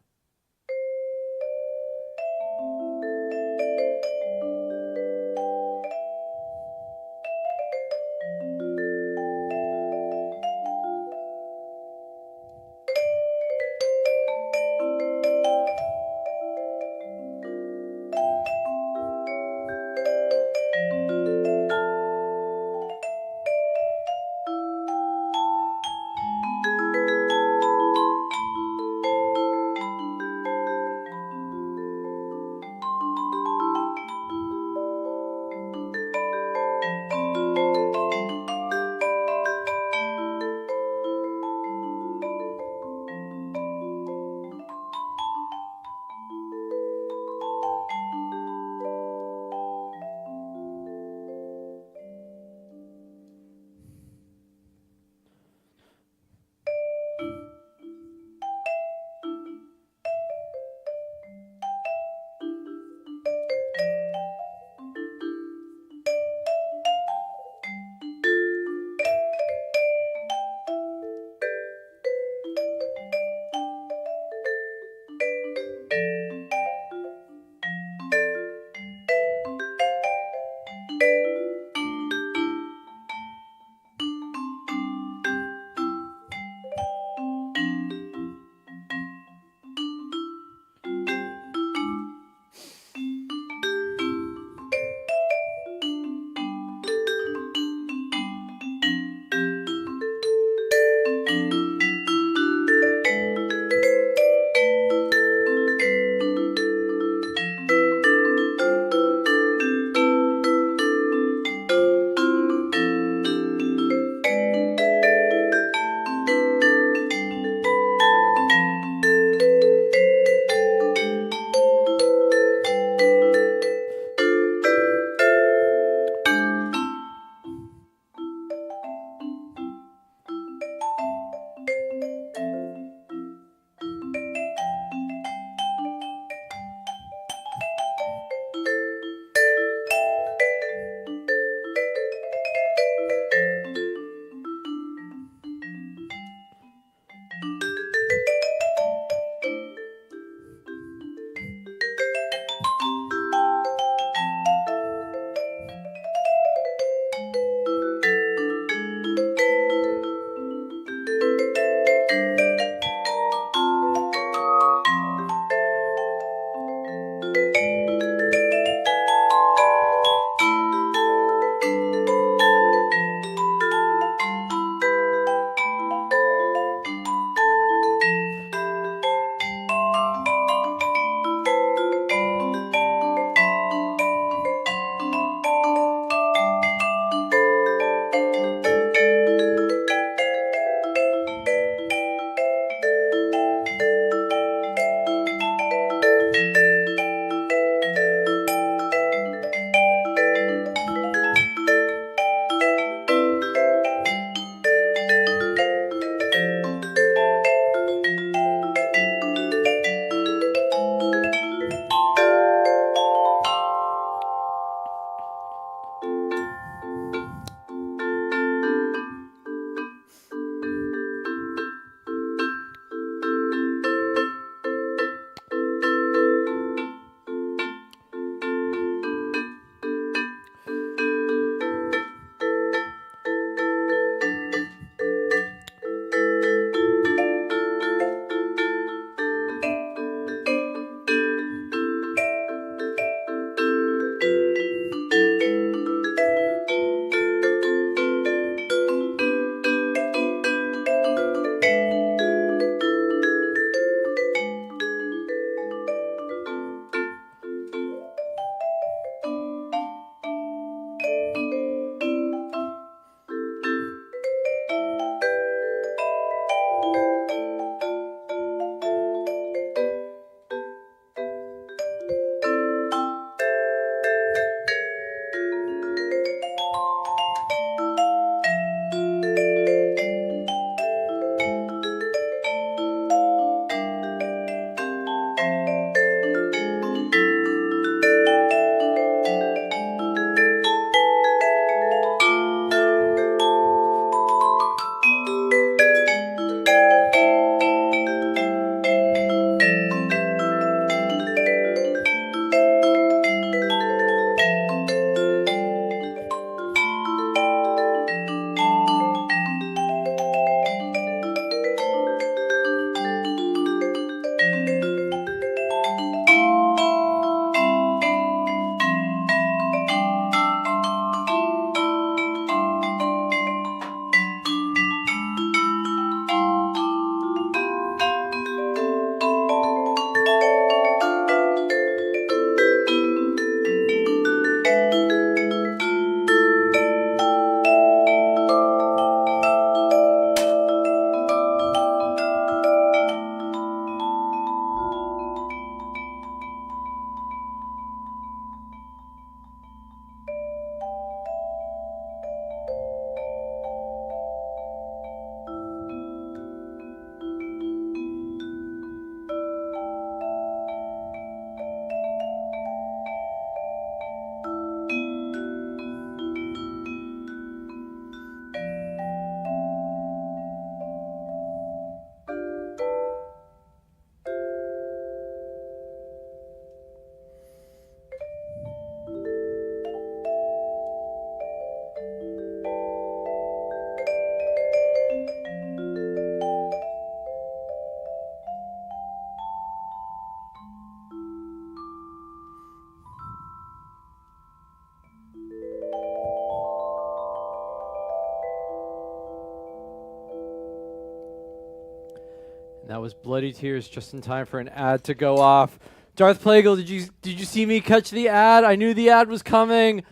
That was Bloody Tears just in time for an ad to go off. Darth Plagueis, did you see me catch the ad? I knew the ad was coming.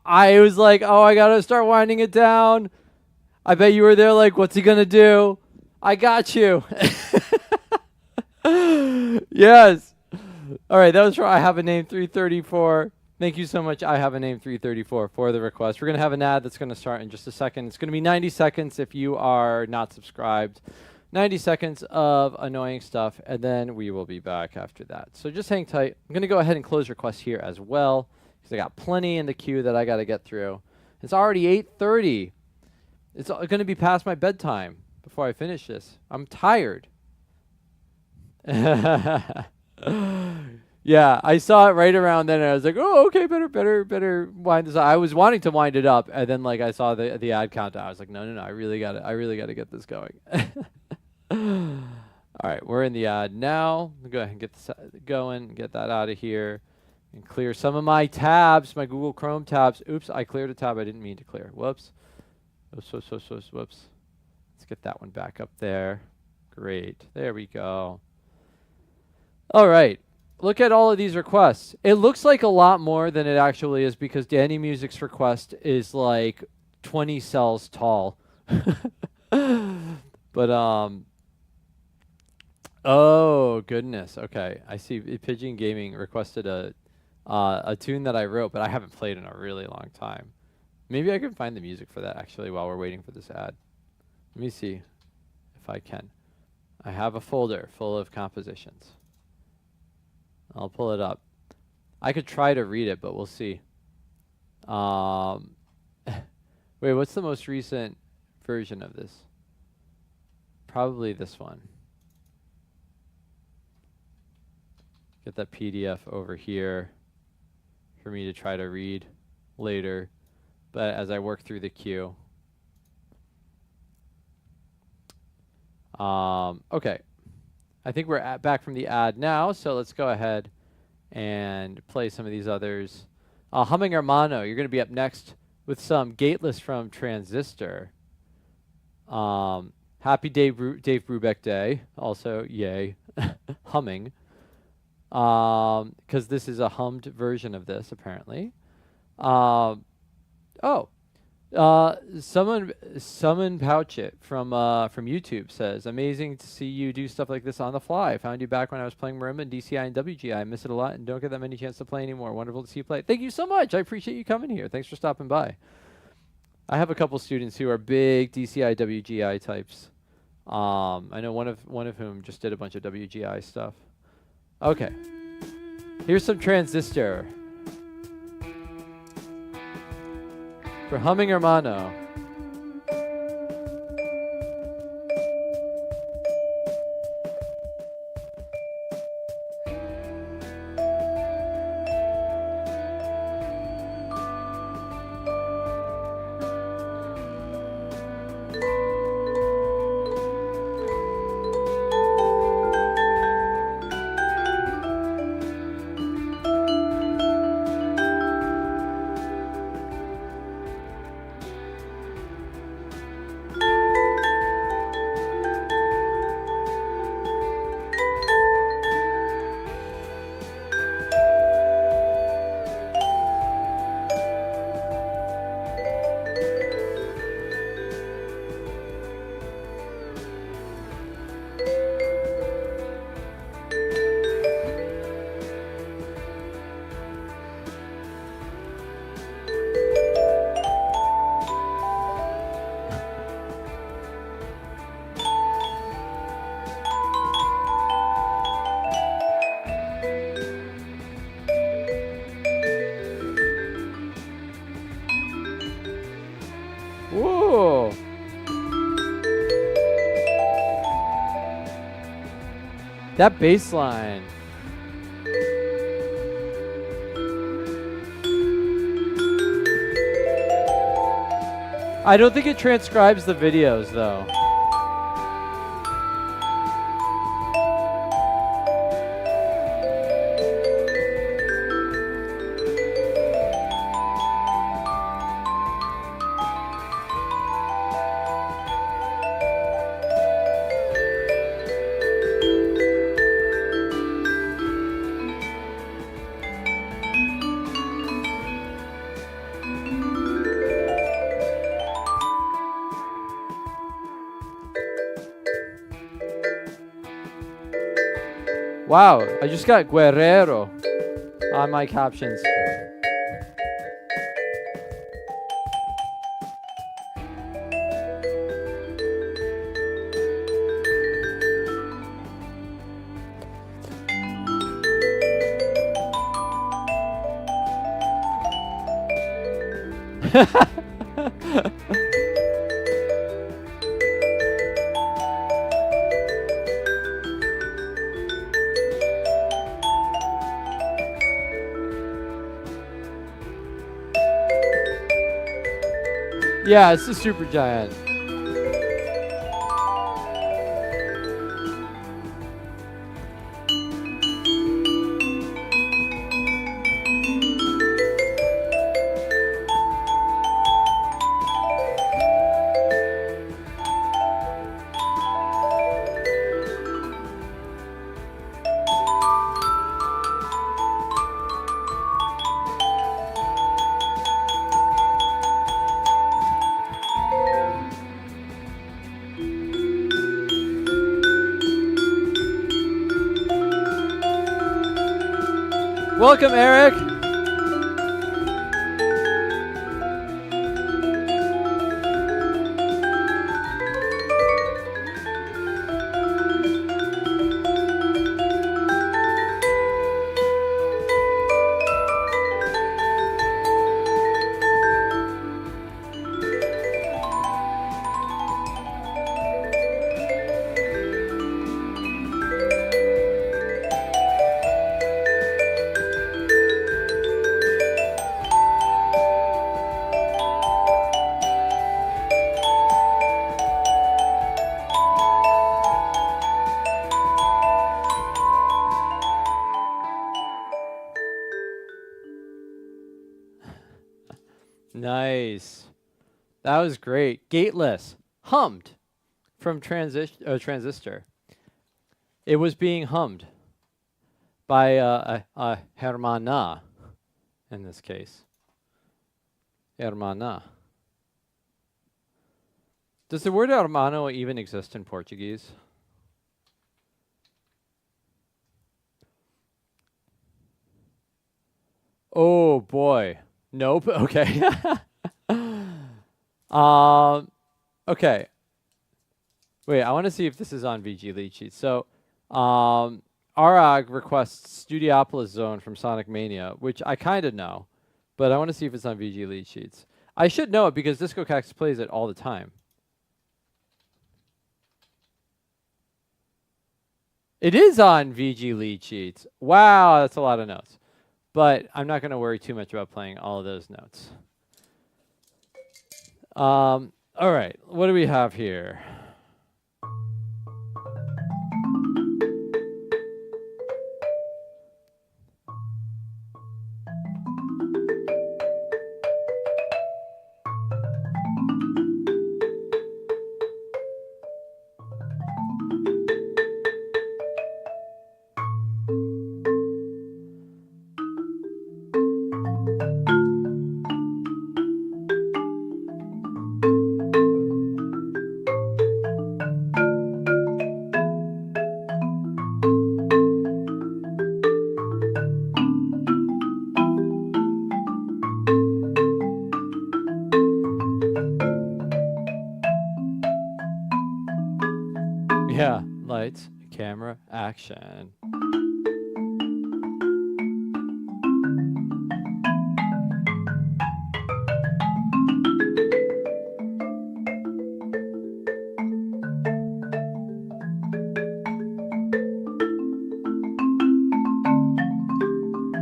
I was like, oh, I gotta start winding it down. I bet you were there like, what's he gonna do? I got you. Yes. All right, that was for I Have a Name 334. Thank you so much, I Have a Name 334, for the request. We're gonna have an ad that's gonna start in just a second. It's gonna be 90 seconds if you are not subscribed. 90 seconds of annoying stuff, and then we will be back after that. So just hang tight. I'm going to go ahead and close requests here as well, because I got plenty in the queue that I got to get through. It's already 8:30. It's going to be past my bedtime before I finish this. I'm tired. Yeah, I saw it right around then, and I was like, oh, okay, better wind this up. I was wanting to wind it up, and then like I saw the ad countdown. I was like, no, I really got to get this going. All right, we're in the ad now. Go ahead and get this going, get that out of here, and clear some of my tabs, my Google Chrome tabs. Oops, I cleared a tab I didn't mean to clear. Whoops. Whoops. Let's get that one back up there. Great. There we go. All right. Look at all of these requests. It looks like a lot more than it actually is because Danny Music's request is like 20 cells tall. But oh goodness. Okay, I see. Pigeon Gaming requested a tune that I wrote, but I haven't played in a really long time. Maybe I can find the music for that actually while we're waiting for this ad. Let me see if I can. I have a folder full of compositions. I'll pull it up. I could try to read it, but we'll see. Wait, what's the most recent version of this? Probably this one. Get that PDF over here for me to try to read later, but as I work through the queue. Okay. I think we're back from the ad now, so let's go ahead and play some of these others. Humming Hermano, you're going to be up next with some Gateless from Transistor. Happy Dave Brubeck Day. Also, yay. Humming. Because this is a hummed version of this, apparently. Someone Pouchit from YouTube says, amazing to see you do stuff like this on the fly. I found you back when I was playing Marimba and DCI and WGI. I miss it a lot and don't get that many chances to play anymore. Wonderful to see you play. Thank you so much. I appreciate you coming here. Thanks for stopping by. I have a couple students who are big DCI WGI types. I know one of whom just did a bunch of WGI stuff. Okay. Here's some Transistor. For Humming Hermano. Whoa. That bass line. I don't think it transcribes the videos though. Wow, I just got Guerrero on my captions. Yeah, it's the super giant. Welcome, Eric. Nice. That was great. Gateless. Hummed from Transistor. It was being hummed by Hermana in this case. Hermana. Does the word hermano even exist in Portuguese? Oh boy. Nope. Okay. Okay. Wait, I want to see if this is on VG lead sheet. So, Arag requests Studiopolis Zone from Sonic Mania, which I kind of know, but I want to see if it's on VG lead sheets. I should know it because Disco Cactus plays it all the time. It is on VG lead sheets. Wow, that's a lot of notes. But I'm not going to worry too much about playing all of those notes. All right, what do we have here? Yeah, lights, camera, action.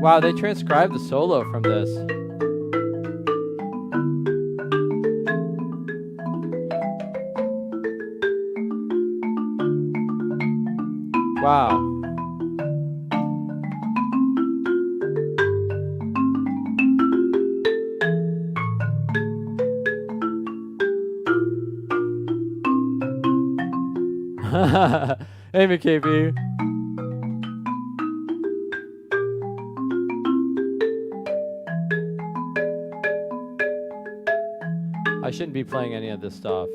Wow, they transcribed the solo from this. Wow. Hey, McKP. I shouldn't be playing any of this stuff.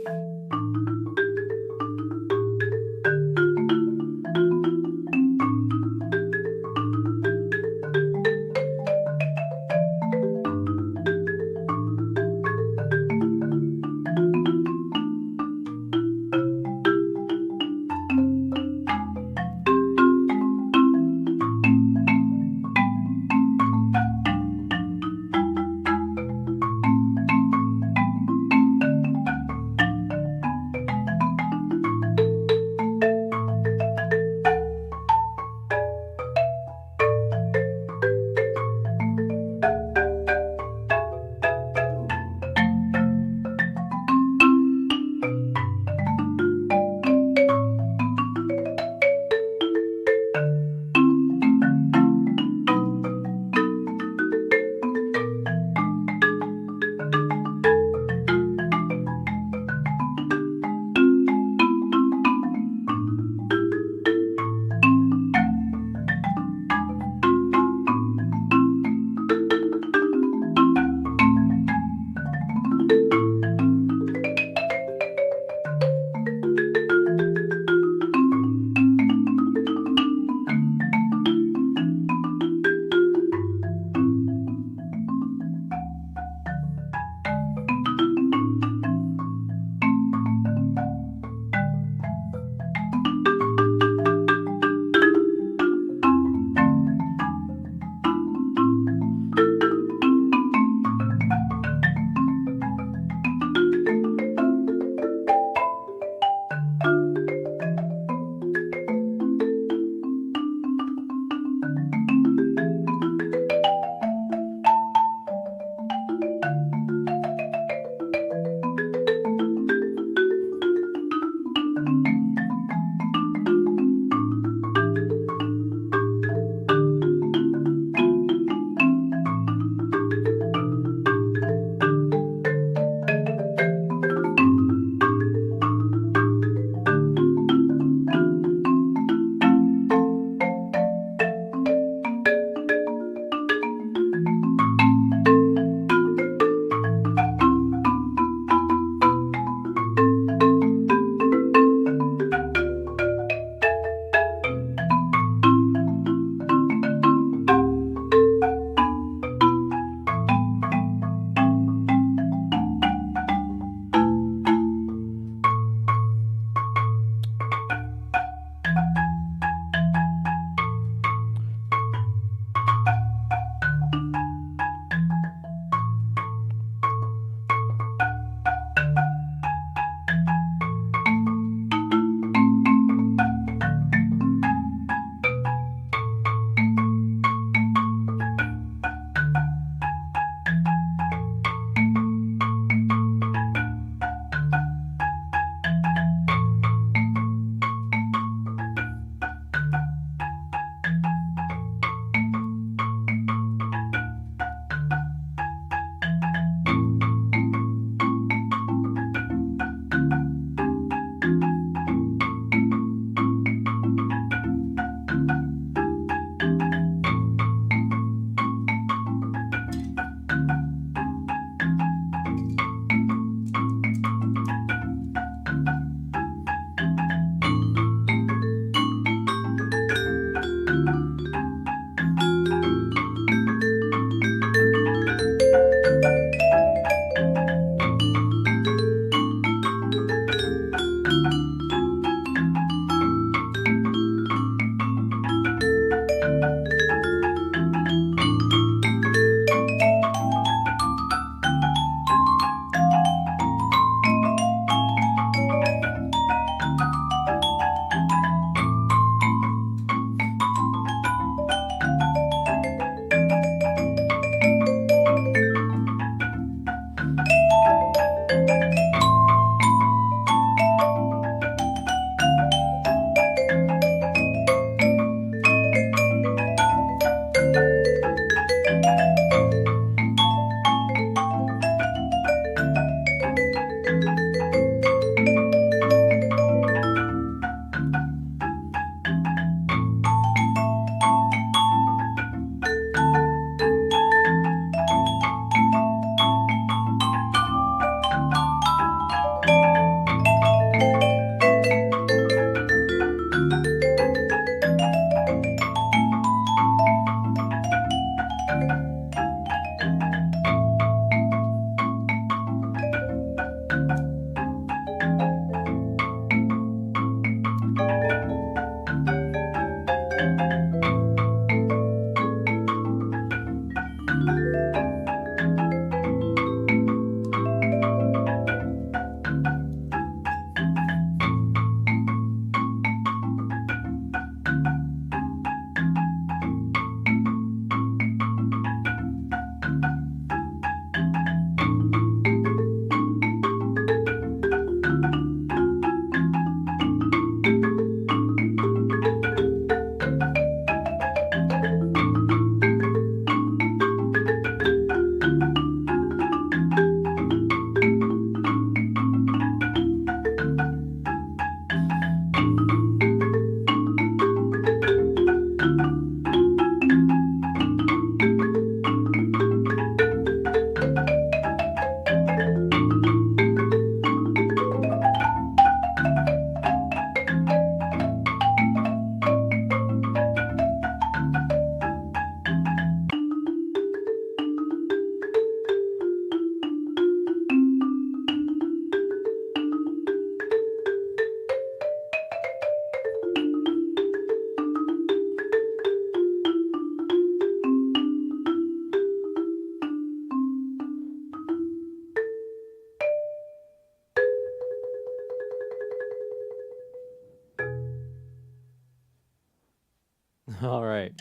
All right.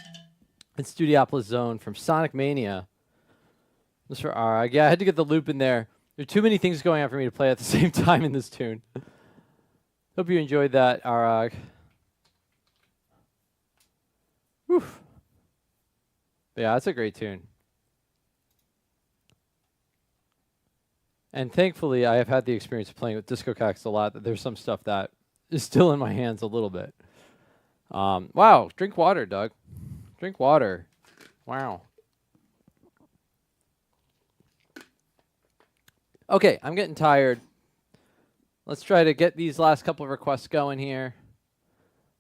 It's Studiopolis Zone from Sonic Mania. This for Arag. Yeah, I had to get the loop in there. There are too many things going on for me to play at the same time in this tune. Hope you enjoyed that, Arag. Woof. But yeah, that's a great tune. And thankfully, I have had the experience of playing with Disco Cax a lot, that there's some stuff that is still in my hands a little bit. Wow, drink water, Doug. Drink water. Wow. Okay, I'm getting tired. Let's try to get these last couple of requests going here.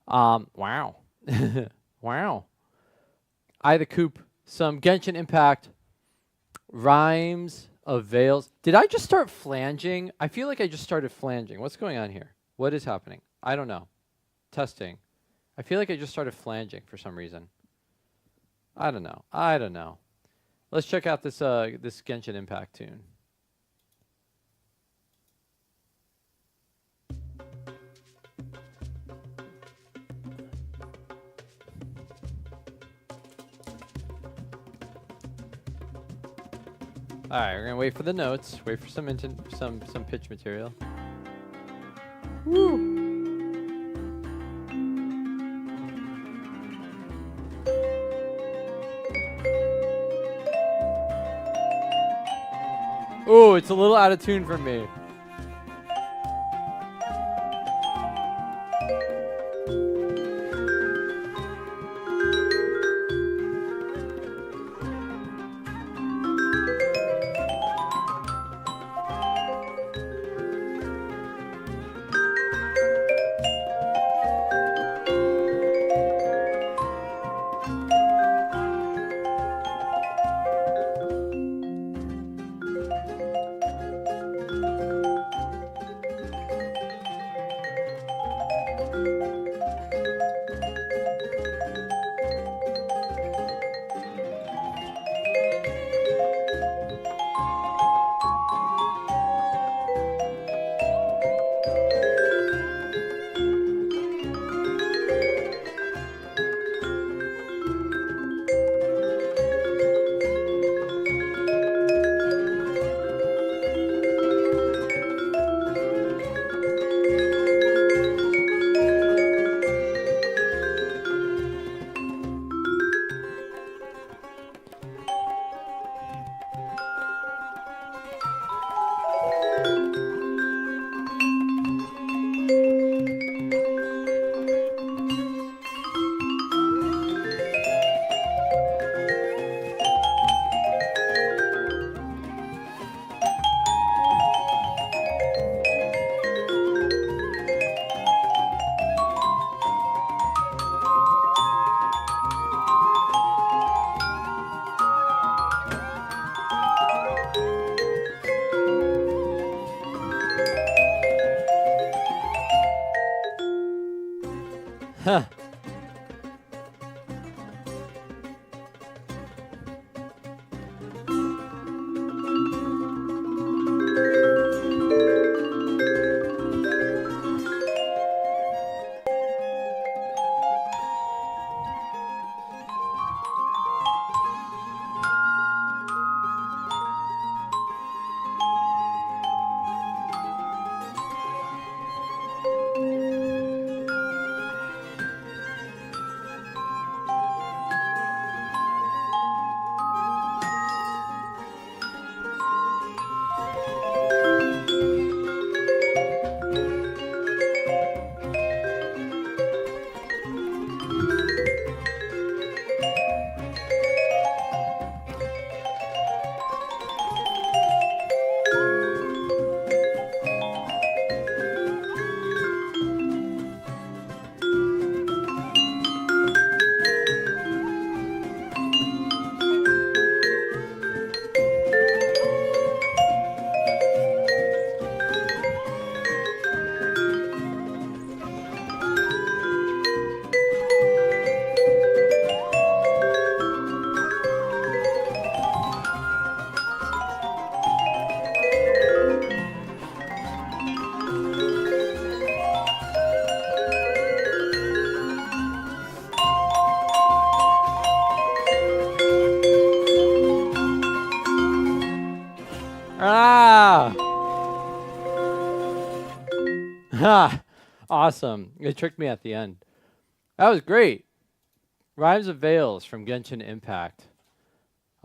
Wow. Wow. I the Coop, some Genshin Impact rhymes of veils. Did I just start flanging? I feel like I just started flanging. What's going on here? What is happening? I don't know. Testing. I feel like I just started flanging for some reason. I don't know. I don't know. Let's check out this this Genshin Impact tune. All right, we're gonna wait for the notes. Wait for some pitch material. Woo! Oh, it's a little out of tune for me. Huh. Ha! Awesome. It tricked me at the end. That was great. Rhymes of Veils from Genshin Impact.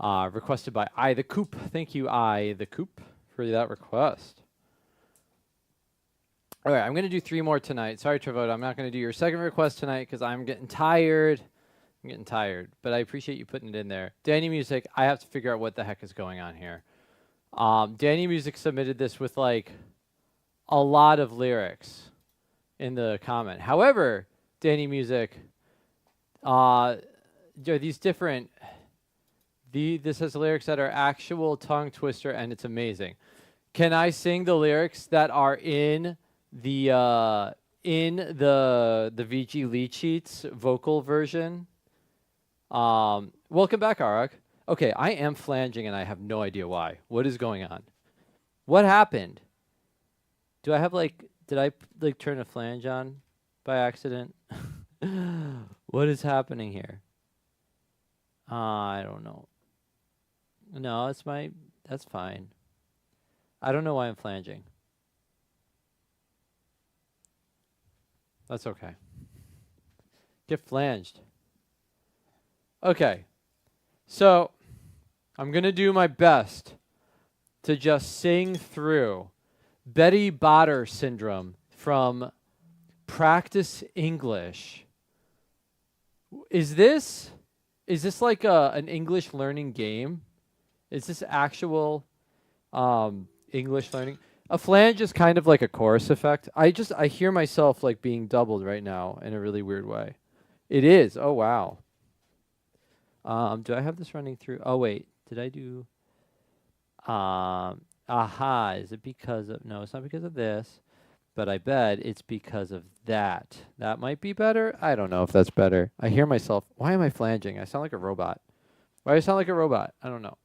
Requested by I the Coop. Thank you, I the Coop, for that request. All right, I'm going to do 3 more tonight. Sorry, Trevota, I'm not going to do your second request tonight because I'm getting tired. But I appreciate you putting it in there. Danny Music, I have to figure out what the heck is going on here. Danny Music submitted this with like a lot of lyrics in the comment. However, Danny Music, these different... this has lyrics that are actual tongue twister, and it's amazing. Can I sing the lyrics that are in the VG lead sheets vocal version? Welcome back, Arak. Okay, I am flanging, and I have no idea why. What is going on? What happened? Do I have did I turn a flange on by accident? What is happening here? I don't know. No, that's fine. I don't know why I'm flanging. That's okay. Get flanged. Okay. So, I'm going to do my best to just sing through Betty Botter syndrome from Practice English. Is this like an English learning game? Is this actual English learning? A flange is kind of like a chorus effect. I hear myself like being doubled right now in a really weird way. It is. Oh, wow. Do I have this running through? Oh, wait. Did I do... aha. Is it because of... No, it's not because of this. But I bet it's because of that. That might be better. I don't know if that's better. I hear myself. Why am I flanging? I sound like a robot. Why do I sound like a robot? I don't know.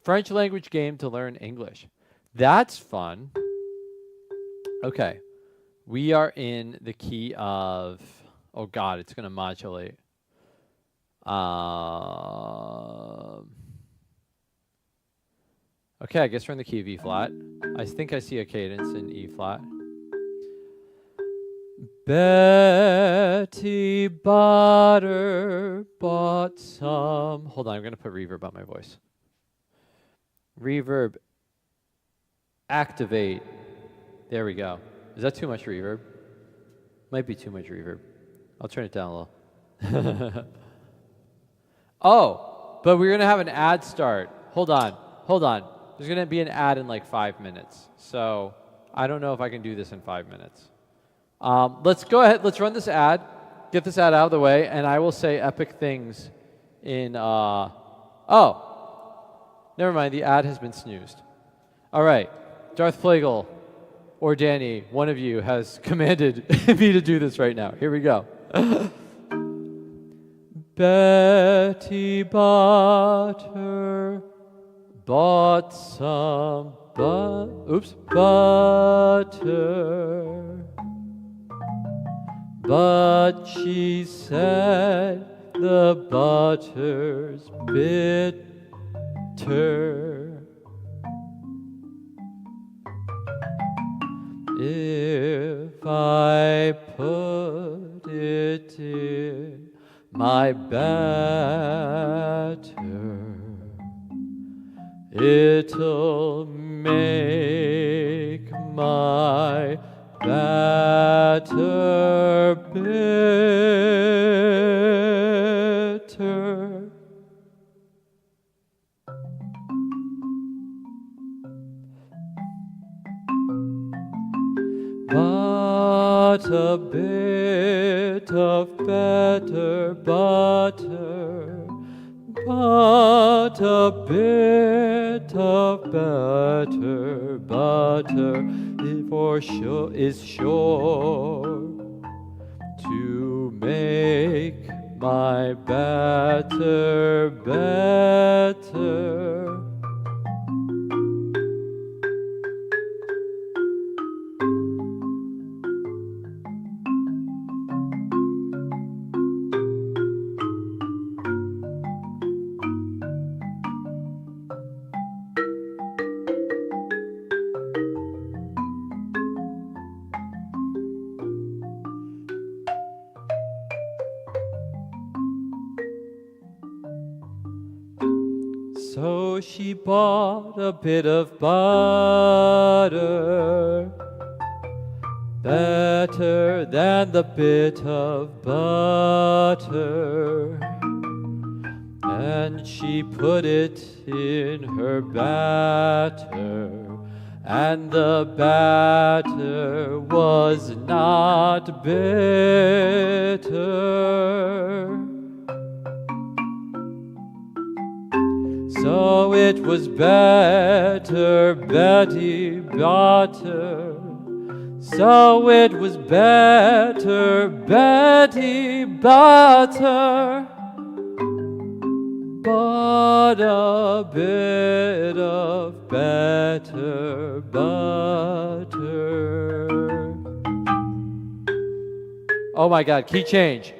French language game to learn English. That's fun. Okay. We are in the key of... Oh, God. It's going to modulate. Okay, I guess we're in the key of E flat. I think I see a cadence in E flat. Betty Botter bought some... Hold on, I'm going to put reverb on my voice. Reverb. Activate. There we go. Is that too much reverb? Might be too much reverb. I'll turn it down a little. Oh, but we're going to have an ad start. Hold on. There's going to be an ad in like 5 minutes. So I don't know if I can do this in 5 minutes. Let's go ahead. Let's run this ad. Get this ad out of the way. And I will say epic things in... Oh, never mind. The ad has been snoozed. All right. Darth Plagueis or Danny, one of you has commanded me to do this right now. Here we go. Betty Botter bought some butter, but she said the butter's bitter. If I put it in my batter, it'll make my batter bitter. But a bit of better butter, but a bit of better butter is sure to make my batter better. So she bought a bit of butter, better than the bit of butter, and she put it in her batter, and the batter was not bitter. So it was better, Betty Butter. So it was better, Betty Butter. But a bit of better butter. Oh my God, key change.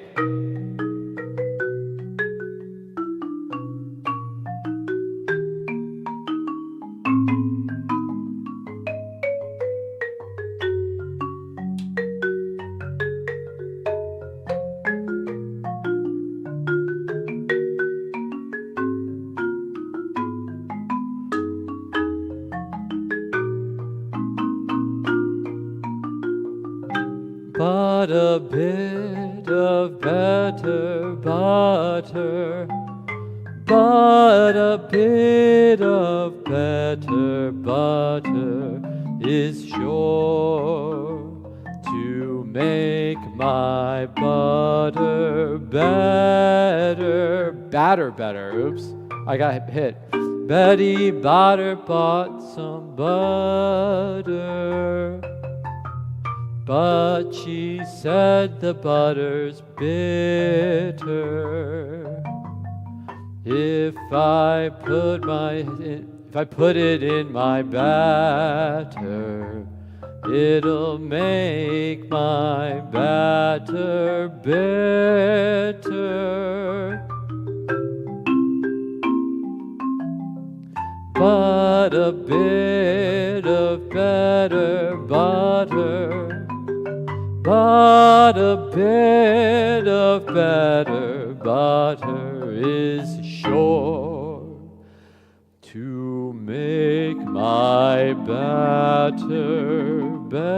But a bit of better butter, but a bit of better butter is sure to make my butter better. Better. Oops, I got hit. Betty Butter bought some butter, but she said the butter's bitter. If I put it in my batter, it'll make my batter bitter. But a bit of better butter, but a bit of better butter is sure to make my batter better.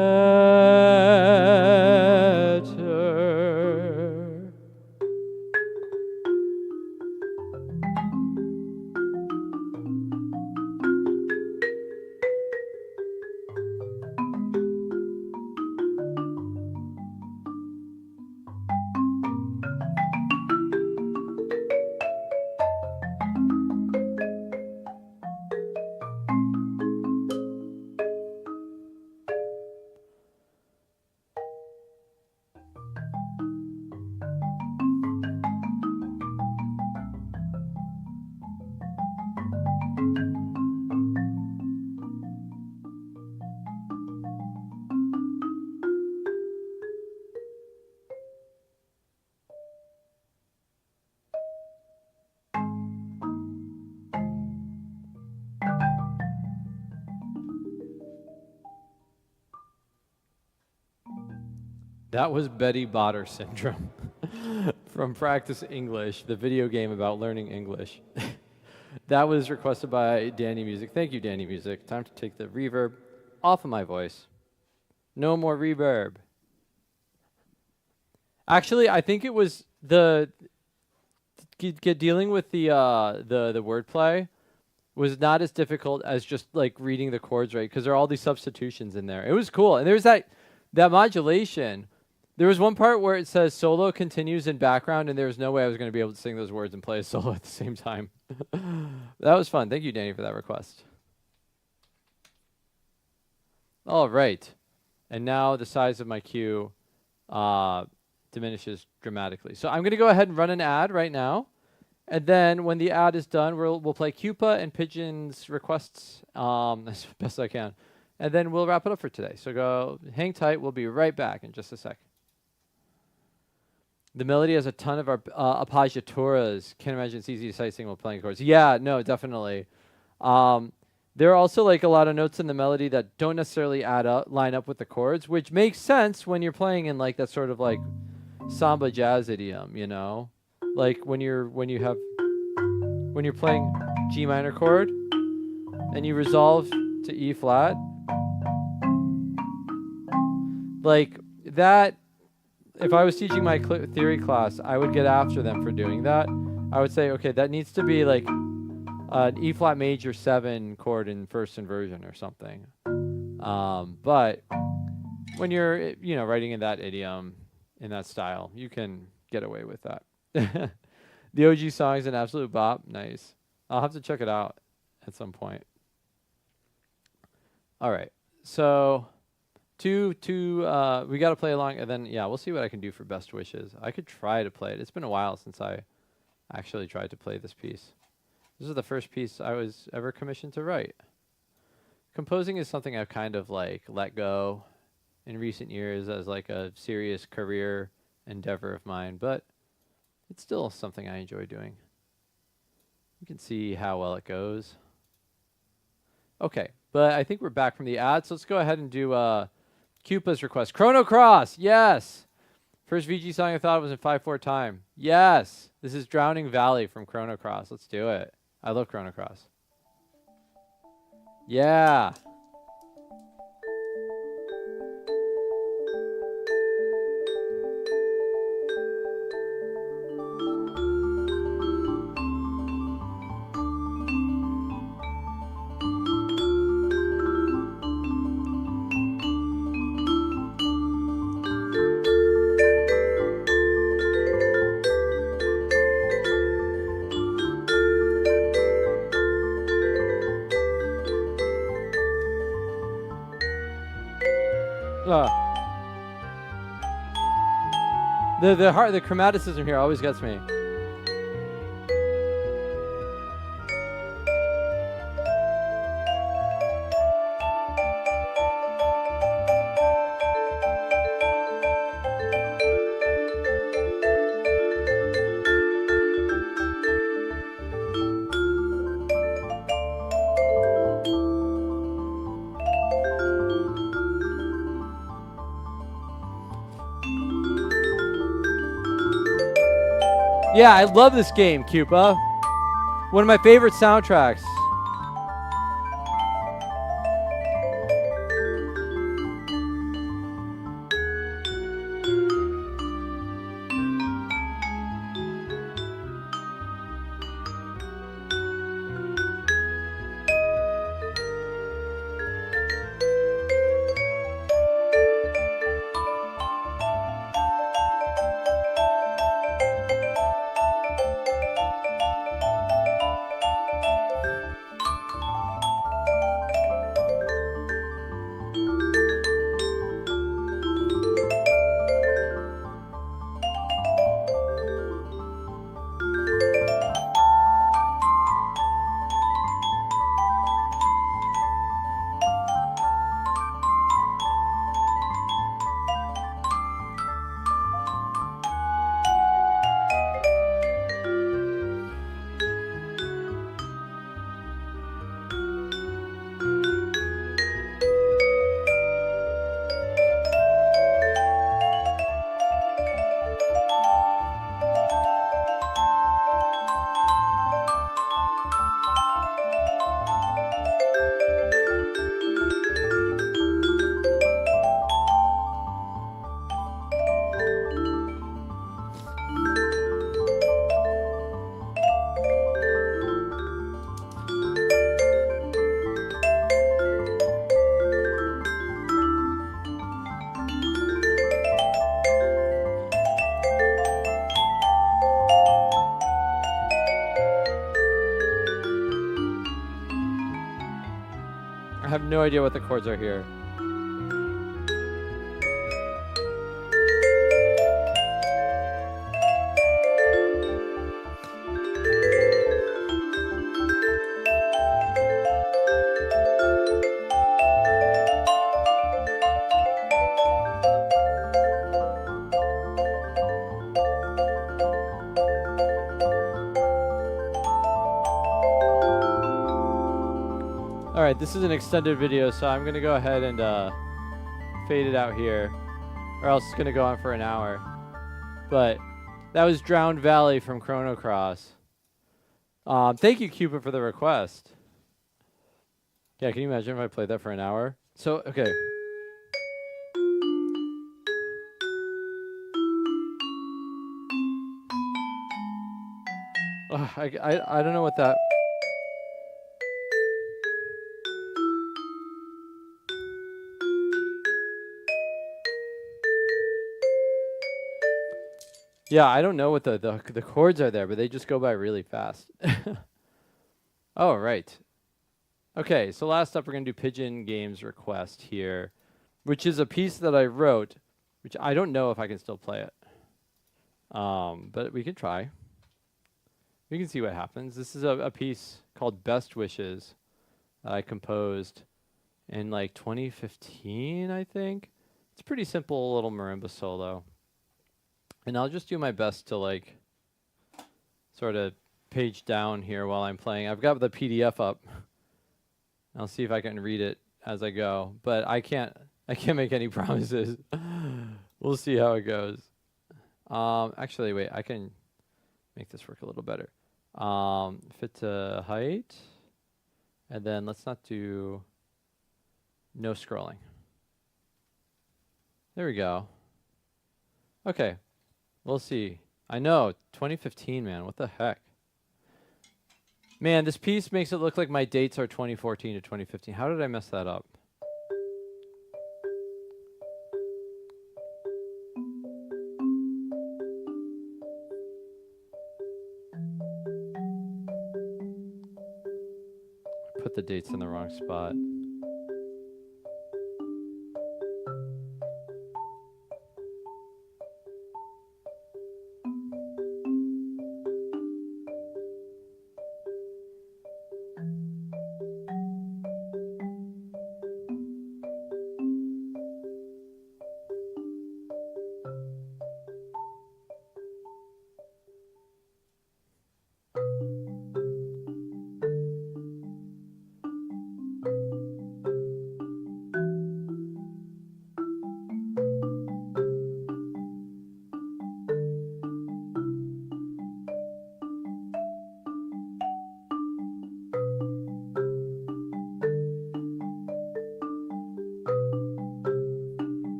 That was Betty Botter syndrome from Practice English, the video game about learning English. That was requested by Danny Music. Thank you, Danny Music. Time to take the reverb off of my voice. No more reverb. Actually, I think it was dealing with the wordplay was not as difficult as just like reading the chords right, because there are all these substitutions in there. It was cool, and there's that modulation. There was one part where it says solo continues in background, and there was no way I was going to be able to sing those words and play a solo at the same time. That was fun. Thank you, Danny, for that request. All right. And now the size of my cue diminishes dramatically. So I'm going to go ahead and run an ad right now. And then when the ad is done, we'll play Cupa and Pigeon's requests as best I can. And then we'll wrap it up for today. So go hang tight. We'll be right back in just a sec. The melody has a ton of appoggiaturas. Can't imagine it's easy to sight sing while playing chords. Yeah, no, definitely. There are also like a lot of notes in the melody that don't necessarily line up with the chords, which makes sense when you're playing in like that sort of like samba jazz idiom, you know? Like when you have when you're playing G minor chord and you resolve to E flat. Like that, if I was teaching my theory class, I would get after them for doing that. I would say, okay, that needs to be like an E flat major 7 chord in first inversion or something. But when you're, you know, writing in that idiom, in that style, you can get away with that. The OG song is an absolute bop. Nice. I'll have to check it out at some point. All right. So we got to play along, and then, yeah, we'll see what I can do for best wishes. I could try to play it. It's been a while since I actually tried to play this piece. This is the first piece I was ever commissioned to write. Composing is something I've kind of like let go in recent years as like a serious career endeavor of mine, but it's still something I enjoy doing. You can see how well it goes. Okay, but I think we're back from the ad, so let's go ahead and do Cupa's request. Chrono Cross, yes! First VG song I thought was in 5/4 time. Yes! This is Drowning Valley from Chrono Cross. Let's do it. I love Chrono Cross. Yeah! The chromaticism here always gets me. Yeah, I love this game, Cupa. One of my favorite soundtracks. I have no idea what the chords are here. Alright, this is an extended video, so I'm going to go ahead and fade it out here. Or else it's going to go on for an hour. But that was Drowned Valley from Chrono Cross. Thank you, Cupid, for the request. Yeah, can you imagine if I played that for an hour? So, okay. I don't know what that... Yeah, I don't know what the chords are there, but they just go by really fast. Oh, right. Okay, so last up we're going to do Pigeon Games Request here, which is a piece that I wrote, which I don't know if I can still play it. But we can try. We can see what happens. This is a piece called Best Wishes I composed in like 2015, I think. It's a pretty simple little marimba solo. And I'll just do my best to like sort of page down here while I'm playing. I've got the PDF up. I'll see if I can read it as I go, but I can't make any promises. We'll see how it goes. Actually, wait, I can make this work a little better. Fit to height, and then let's not do no scrolling. There we go. Okay, we'll see. I know, 2015, man, what the heck? Man, this piece makes it look like my dates are 2014 to 2015. How did I mess that up? Put the dates in the wrong spot.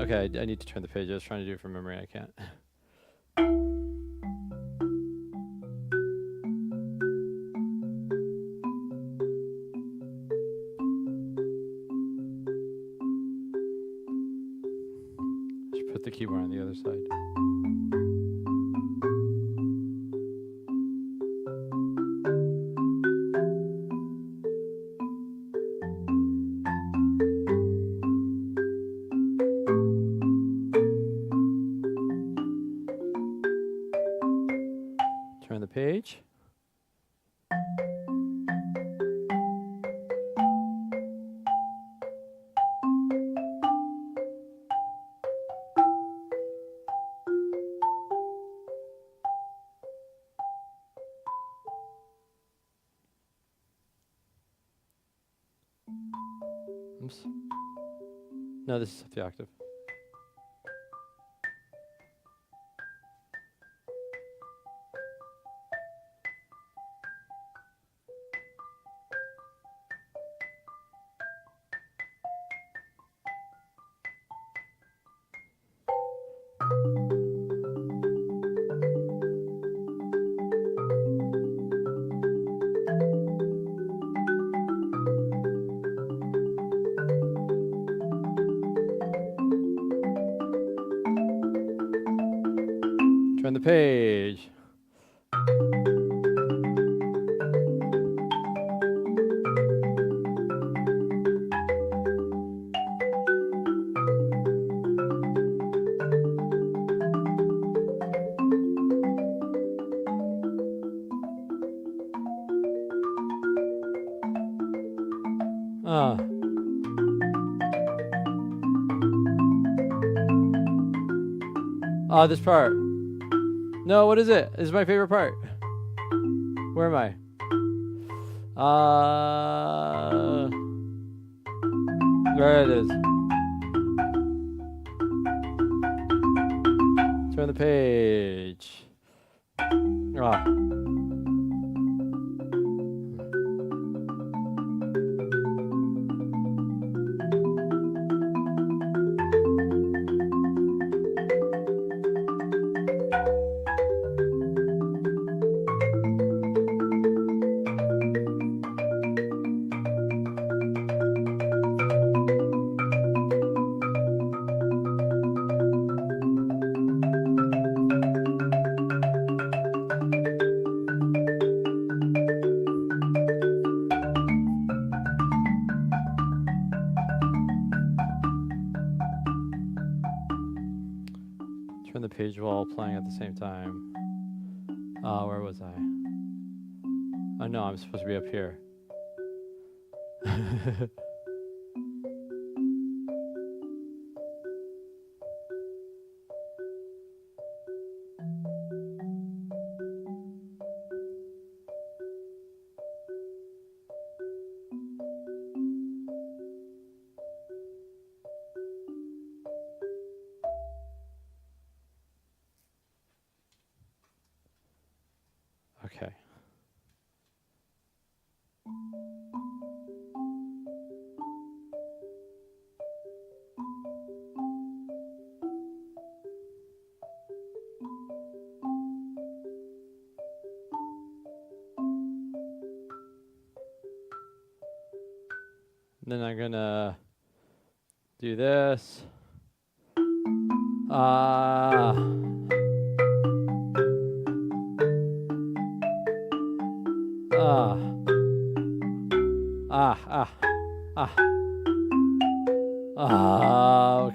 Okay, I need to turn the page. I was trying to do it from memory. I can't. Should put the keyboard on the other side. Turn the page. Oops. No, this is the octave. Turn the page. This part. No, what is it? This is my favorite part. Where am I? There it is. Turn the page. Ah. Turn the page while playing at the same time. Where was I? Oh no, I'm supposed to be up here. Okay. Then I'm gonna do this. Ah,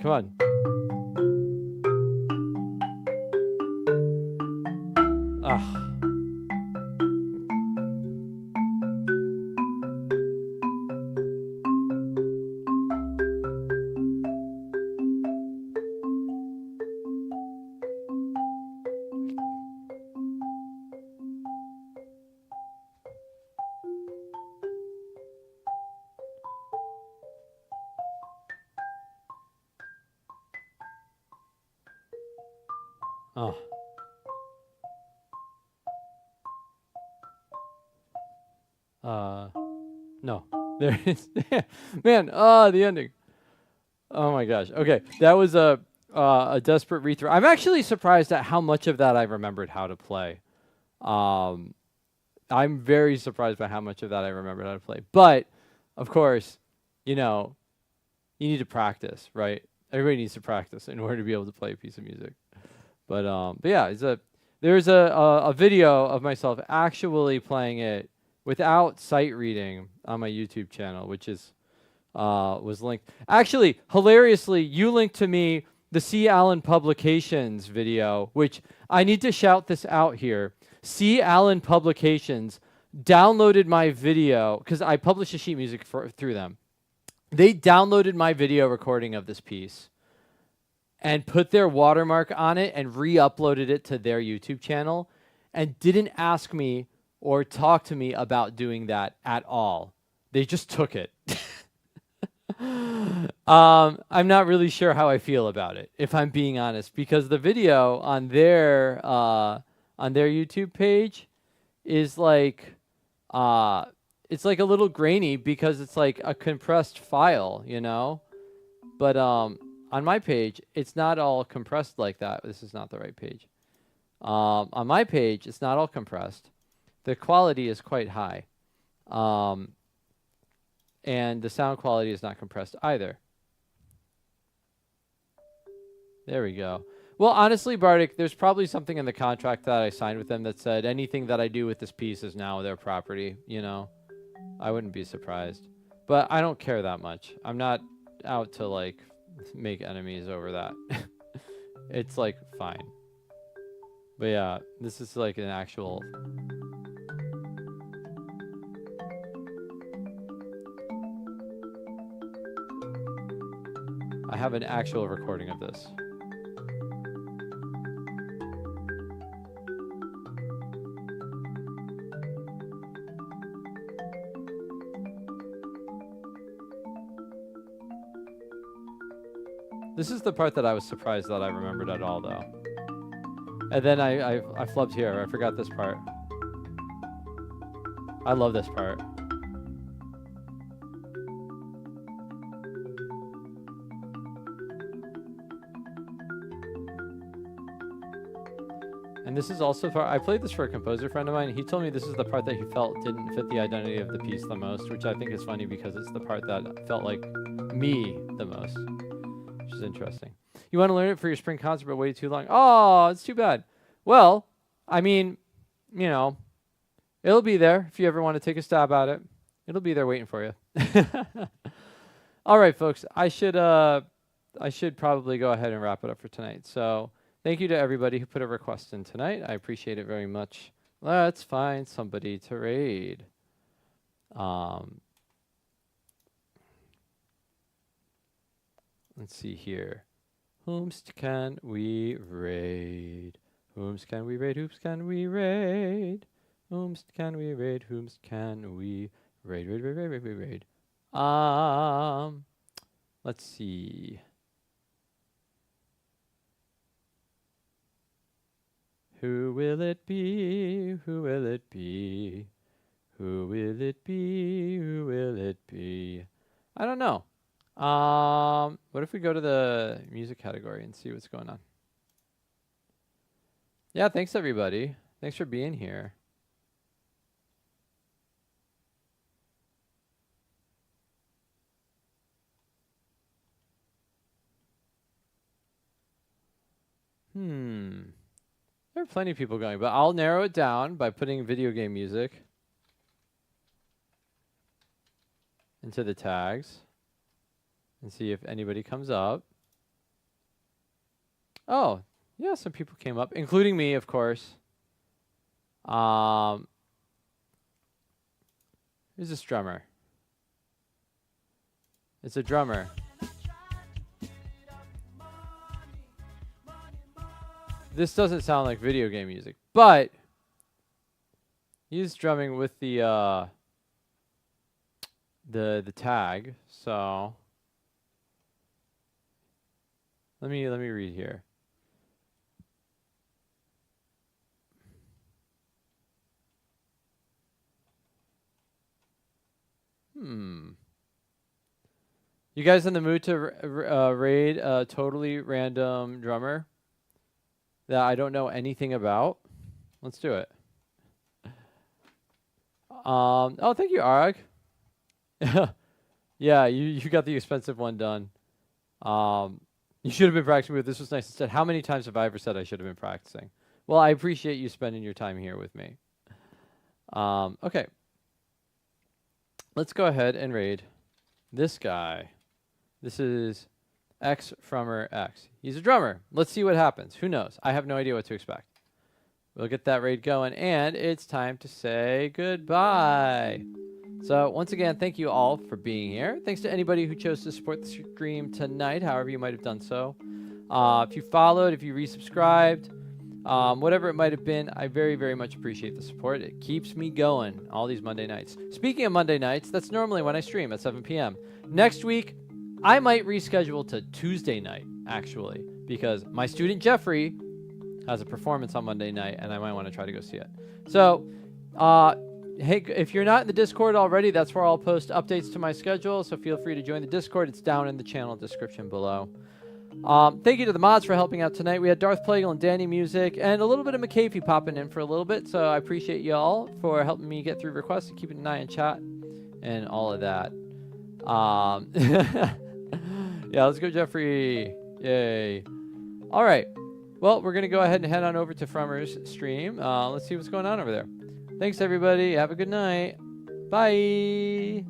come on. No. There it is. Man, the ending. Oh my gosh. Okay, that was a desperate rethrow. I'm actually surprised at how much of that I remembered how to play. I'm very surprised by how much of that I remembered how to play. But, of course, you know, you need to practice, right? Everybody needs to practice in order to be able to play a piece of music. But yeah, there's a video of myself actually playing it without sight reading on my YouTube channel, which is was linked. Actually, hilariously, you linked to me the C. Allen Publications video, which I need to shout this out here. C. Allen Publications downloaded my video because I published a sheet music through them. They downloaded my video recording of this piece and put their watermark on it and re-uploaded it to their YouTube channel and didn't ask me or talk to me about doing that at all. They just took it. I'm not really sure how I feel about it, if I'm being honest, because the video on their YouTube page is like it's like a little grainy because it's like a compressed file, you know? But on my page, it's not all compressed like that. This is not the right page. On my page, it's not all compressed. The quality is quite high. And the sound quality is not compressed either. There we go. Well, honestly, Bardik, there's probably something in the contract that I signed with them that said anything that I do with this piece is now their property, you know? I wouldn't be surprised. But I don't care that much. I'm not out to, like, make enemies over that. It's, like, fine. But, yeah, this is, like, an actual... I have an actual recording of this. This is the part that I was surprised that I remembered at all, though. And then I flubbed here. I forgot this part. I love this part. And this is also for, I played this for a composer friend of mine. He told me this is the part that he felt didn't fit the identity of the piece the most, which I think is funny because it's the part that felt like me the most, which is interesting. You want to learn it for your spring concert, but waited too long. Oh, it's too bad. Well, I mean, you know, it'll be there if you ever want to take a stab at it. It'll be there waiting for you. All right, folks. I should probably go ahead and wrap it up for tonight. So thank you to everybody who put a request in tonight. I appreciate it very much. Let's find somebody to raid. Let's see here. Whomst can we raid? Whomst can we raid? Whomst can we raid? Whomst can we raid? Whomst can we raid? Raid. Let's see. Who will it be? Who will it be? Who will it be? Who will it be? I don't know. What if we go to the music category and see what's going on? Yeah, thanks everybody. Thanks for being here. There are plenty of people going, but I'll narrow it down by putting video game music into the tags and see if anybody comes up. Oh, yeah, some people came up, including me, of course. Who's this drummer? It's a drummer. This doesn't sound like video game music, but he's drumming with the tag. So let me read here. You guys in the mood to raid a totally random drummer that I don't know anything about? Let's do it. Oh, thank you, Arag. Yeah, you got the expensive one done. You should have been practicing with this. Was nice. Instead, how many times have I ever said I should have been practicing? Well, I appreciate you spending your time here with me. Okay. Let's go ahead and raid this guy. This is X Frummer X. He's a drummer. Let's see what happens. Who knows? I have no idea what to expect. We'll get that raid going, and it's time to say goodbye. So once again, thank you all for being here. Thanks to anybody who chose to support the stream tonight, however you might have done so. If you followed, if you resubscribed, whatever it might have been, I very, very much appreciate the support. It keeps me going all these Monday nights. Speaking of Monday nights, that's normally when I stream at 7 p.m. Next week, I might reschedule to Tuesday night, actually, because my student Jeffrey has a performance on Monday night, and I might want to try to go see it. So, hey, if you're not in the Discord already, that's where I'll post updates to my schedule, so feel free to join the Discord. It's down in the channel description below. Thank you to the mods for helping out tonight. We had Darth Plagueis and Danny Music, and a little bit of McCafey popping in for a little bit, so I appreciate y'all for helping me get through requests and keeping an eye on chat and all of that. Yeah, let's go, Jeffrey. Yay. All right. Well, we're going to go ahead and head on over to Frummer's stream. Let's see what's going on over there. Thanks, everybody. Have a good night. Bye.